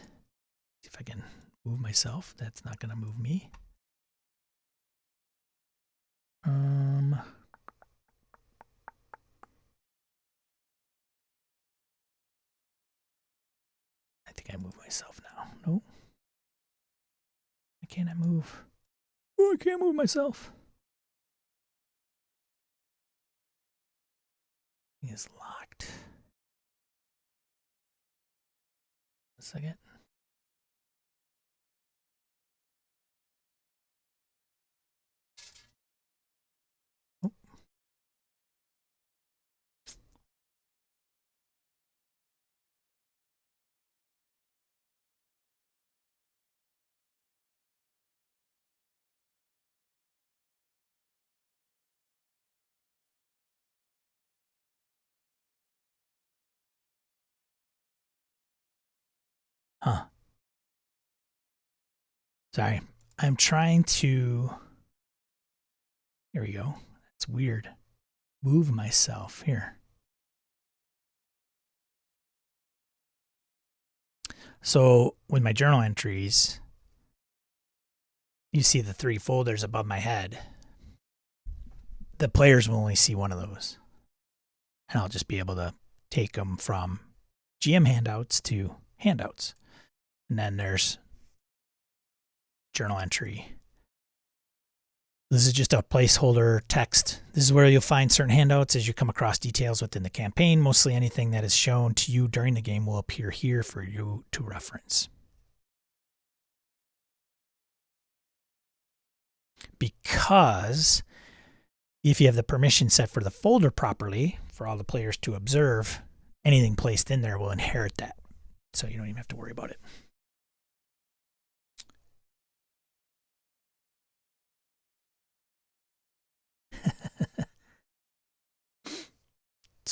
see if I can move myself. That's not going to move me. I think I move myself now. No. Why can't I move? Oh, I can't move myself. It is locked. A second. Oh. Huh. Sorry. I'm trying to. Here we go. That's weird. Move myself here. So with my journal entries, you see the 3 folders above my head. The players will only see one of those. And I'll just be able to take them from GM handouts to handouts. And then there's journal entry. This is just a placeholder text. This is where you'll find certain handouts as you come across details within the campaign. Mostly anything that is shown to you during the game will appear here for you to reference. Because if you have the permission set for the folder properly, for all the players to observe, anything placed in there will inherit that. So you don't even have to worry about it.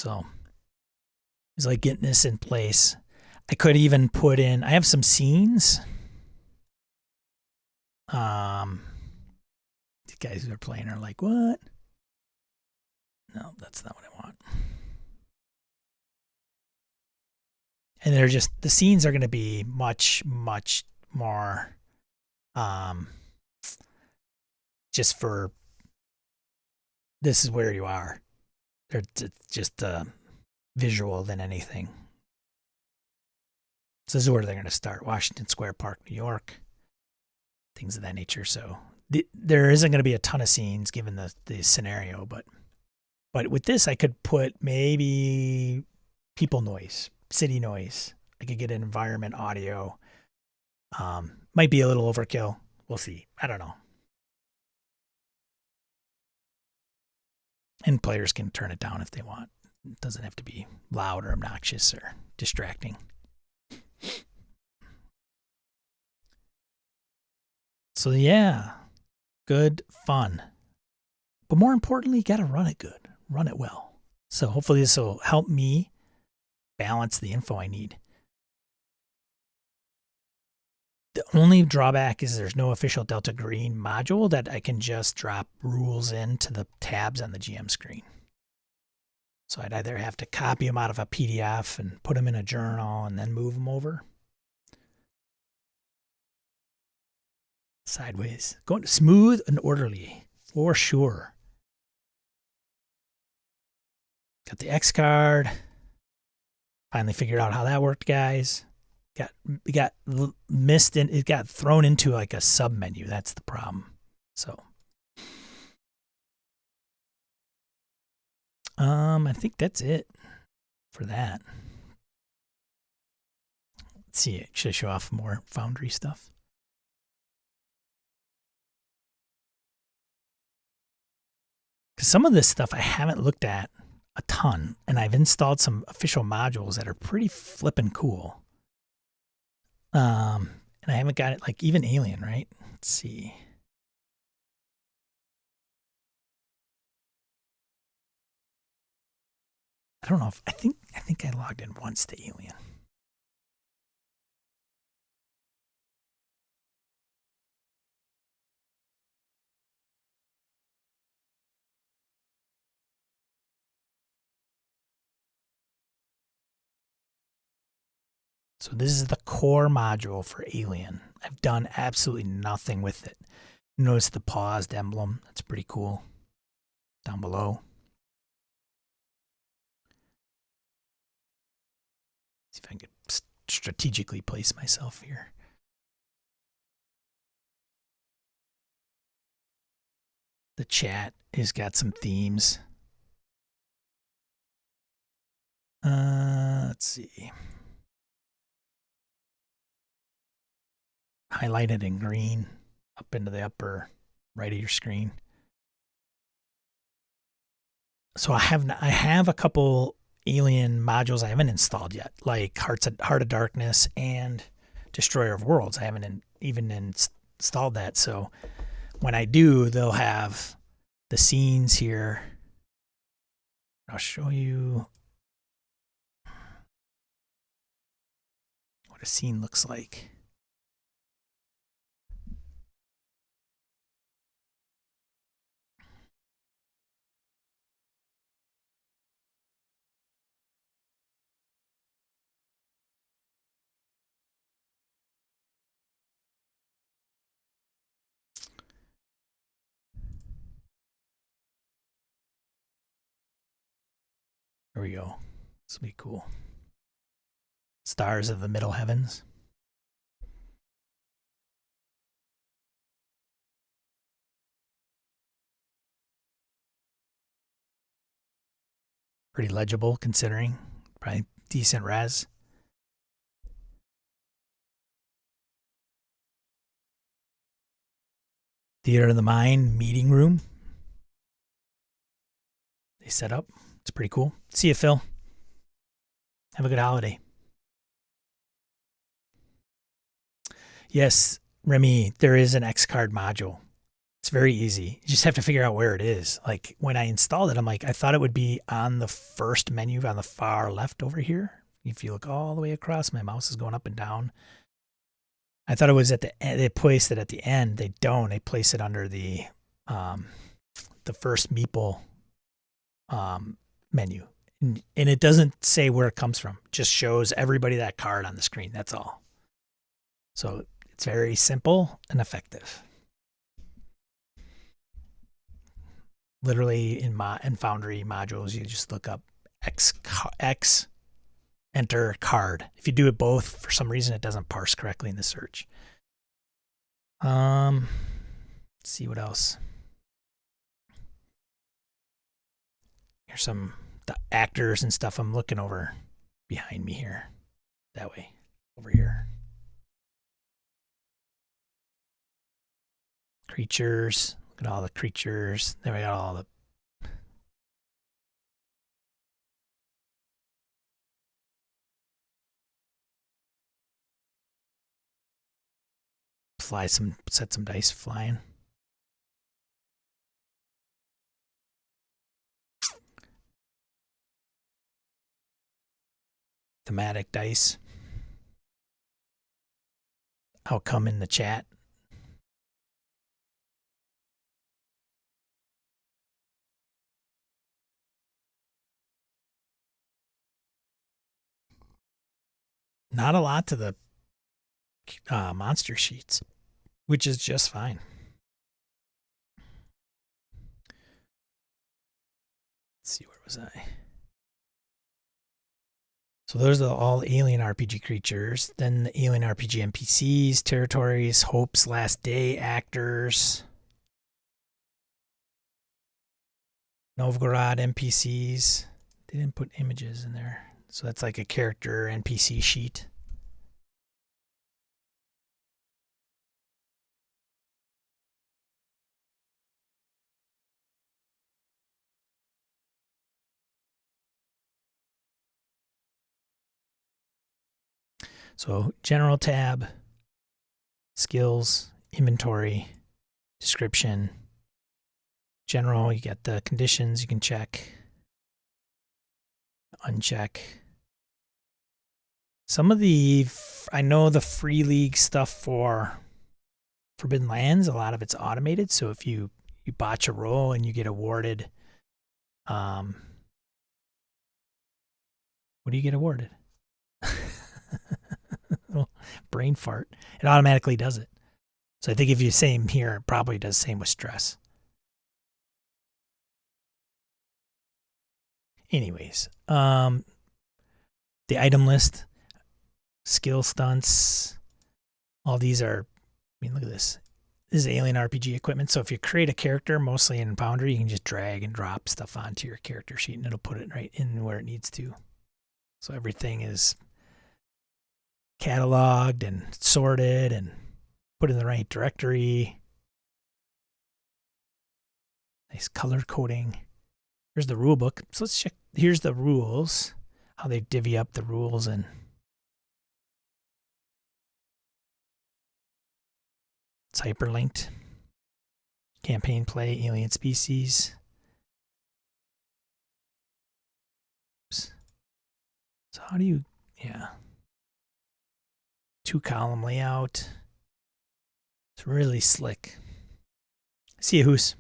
So it's like getting this in place. I could even put in, I have some scenes. The guys who are playing are like, what? No, that's not what I want. And they're just, the scenes are going to be much, much more just for, this is where you are. They're just visual than anything. So this is where they're going to start. Washington Square Park, New York. Things of that nature. So there isn't going to be a ton of scenes given the scenario, but with this, I could put maybe people noise, city noise. I could get an environment audio. Might be a little overkill. We'll see. I don't know. And players can turn it down if they want. It doesn't have to be loud or obnoxious or distracting. So yeah, good fun. But more importantly, you got to run it good. Run it well. So hopefully this will help me balance the info I need. The only drawback is there's no official Delta Green module that I can just drop rules into the tabs on the GM screen. So I'd either have to copy them out of a PDF and put them in a journal and then move them over. Sideways. Going smooth and orderly, for sure. Got the X card. Finally figured out how that worked, guys. It got missed and it got thrown into like a sub menu. That's the problem. So I think that's it for that. Let's see. Should I show off more Foundry stuff? Because some of this stuff I haven't looked at a ton, and I've installed some official modules that are pretty flippin' cool. And I haven't got it, like even Alien, right? Let's see. I don't know if I think I logged in once to Alien. So this is the core module for Alien. I've done absolutely nothing with it. Notice the paused emblem. That's pretty cool. Down below. See if I can strategically place myself here. The chat has got some themes. Let's see. Highlighted in green up into the upper right of your screen. So I have a couple Alien modules I haven't installed yet, like Heart of Darkness and Destroyer of Worlds. I haven't even installed that. So when I do, they'll have the scenes here. I'll show you what a scene looks like. There we go. This will be cool. Stars of the Middle Heavens. Pretty legible considering. Probably decent res. Theater of the Mind meeting room. They set up. It's pretty cool. See you, Phil. Have a good holiday. Yes, Remy, there is an X card module. It's very easy. You just have to figure out where it is. Like when I installed it, I'm like, I thought it would be on the first menu on the far left over here. If you look all the way across, my mouse is going up and down. I thought it was at the end. They placed it at the end. They don't. They place it under the first Meeple menu. And it doesn't say where it comes from. It just shows everybody that card on the screen. That's all. So it's very simple and effective. Literally in Foundry modules, you just look up X enter card. If you do it both, for some reason, it doesn't parse correctly in the search. Let's see what else. Here's the actors and stuff. I'm looking over behind me here. That way. Over here. Creatures. Look at all the creatures. Then we got all the set some dice flying. Thematic dice. I'll come in the chat. Not a lot to the monster sheets, which is just fine. Let's see, where was I? So those are all Alien RPG creatures. Then the Alien RPG NPCs, territories, hopes, last day, actors, Novgorod NPCs. They didn't put images in there. So that's like a character NPC sheet. So general tab, skills, inventory, description. General, you get the conditions you can check, uncheck. Some of I know the Free League stuff for Forbidden Lands, a lot of it's automated. So if you botch a roll and you get awarded, what do you get awarded? Brain fart. It automatically does it. So I think if you same here, it probably does same with stress. Anyways, the item list, skill stunts, all these are, I mean, look at this. This is Alien RPG equipment. So if you create a character, mostly in Foundry, you can just drag and drop stuff onto your character sheet and it'll put it right in where it needs to. So everything is cataloged and sorted and put in the right directory. Nice color coding. Here's the rule book. So let's check. Here's the rules, how they divvy up the rules. And it's hyperlinked. Campaign play, alien species. Oops. So how do you, yeah. 2-column layout. It's really slick. See you, Hoos.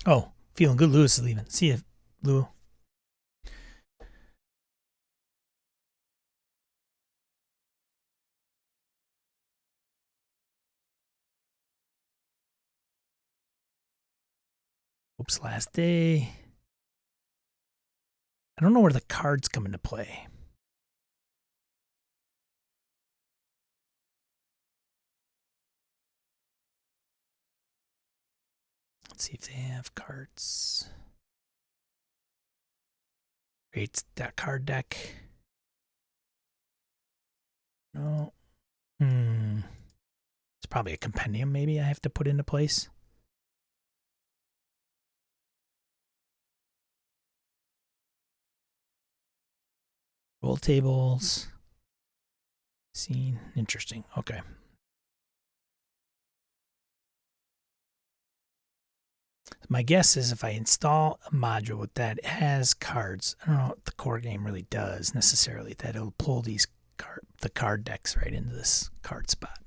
Oh, feeling good. Lewis is leaving. See you, Lou. Oops, last day. I don't know where the cards come into play. Let's see if they have cards. Creates that card deck. No. It's probably a compendium maybe I have to put into place. Roll tables. Scene. Interesting. Okay. My guess is if I install a module with that, it has cards. I don't know what the core game really does necessarily. That it'll pull the card decks right into this card spot.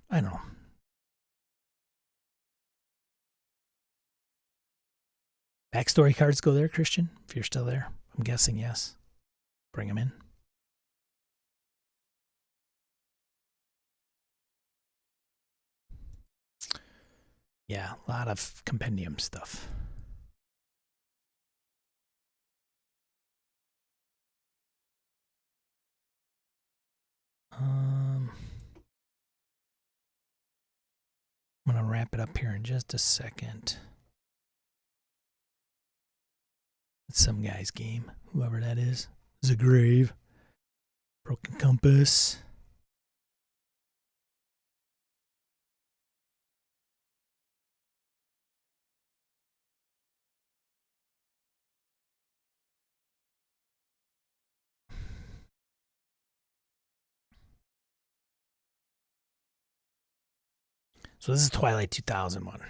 I don't know. Backstory cards go there, Christian? If you're still there, I'm guessing yes. Bring them in. Yeah, a lot of compendium stuff. I'm going to wrap it up here in just a second. It's some guy's game, whoever that is. Zagrave. Broken Compass. So this is Twilight 2001.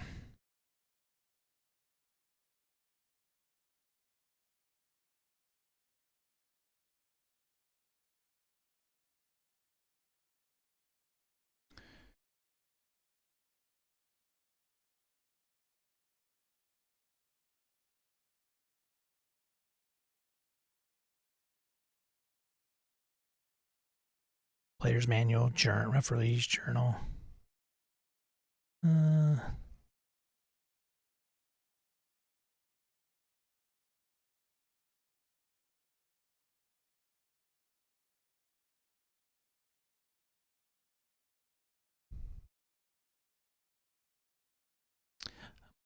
Player's Manual, Referee's Journal.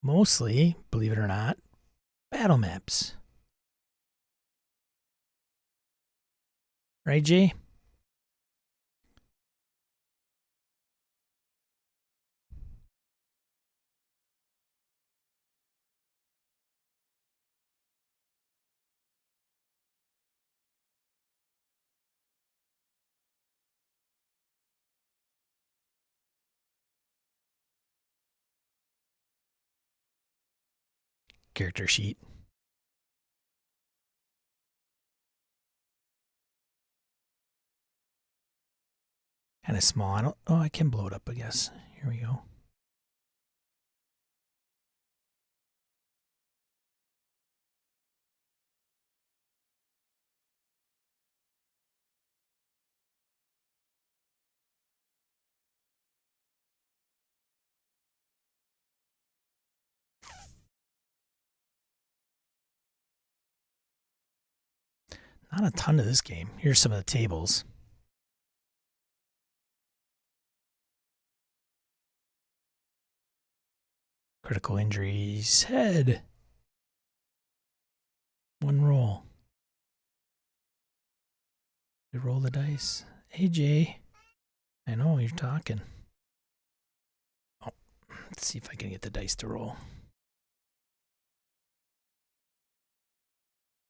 Mostly, believe it or not, battle maps. Right, Jay? Character sheet. Kind of small. I don't. Oh, I can blow it up, I guess. Here we go. Not a ton of this game. Here's some of the tables. Critical injuries. Head. One roll. You roll the dice. AJ. I know you're talking. Oh, let's see if I can get the dice to roll.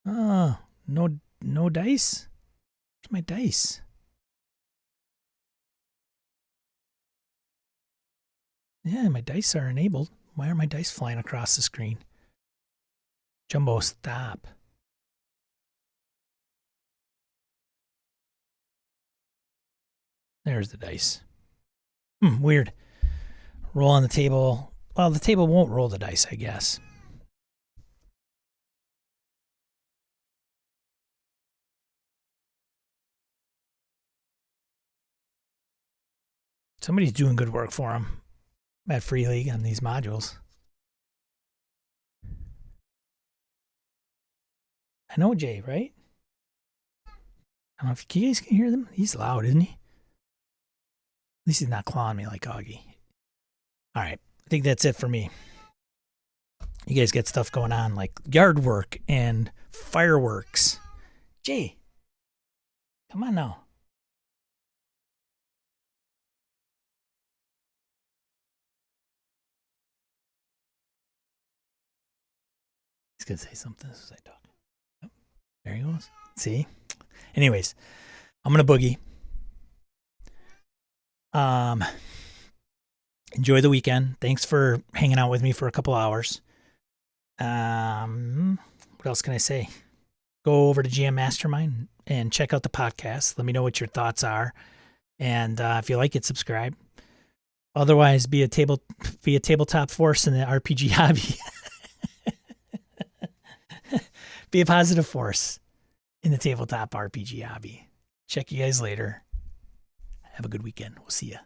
Oh, no dice? Where's my dice? Yeah, my dice are enabled. Why are my dice flying across the screen? Jumbo, stop. There's the dice. Weird. Roll on the table. Well, the table won't roll the dice, I guess. Somebody's doing good work for him at Free League on these modules. I know Jay, right? I don't know if you guys can hear them. He's loud, isn't he? At least he's not clawing me like Augie. All right. I think that's it for me. You guys get stuff going on like yard work and fireworks. Jay, come on now. He's going to say something as I talk. Oh, there he goes. See? Anyways, I'm going to boogie. enjoy the weekend. Thanks for hanging out with me for a couple hours. What else can I say? Go over to GM Mastermind and check out the podcast. Let me know what your thoughts are. And if you like it, subscribe. Otherwise, be a tabletop force in the RPG hobby. Be a positive force in the tabletop RPG hobby. Check you guys later. Have a good weekend. We'll see you.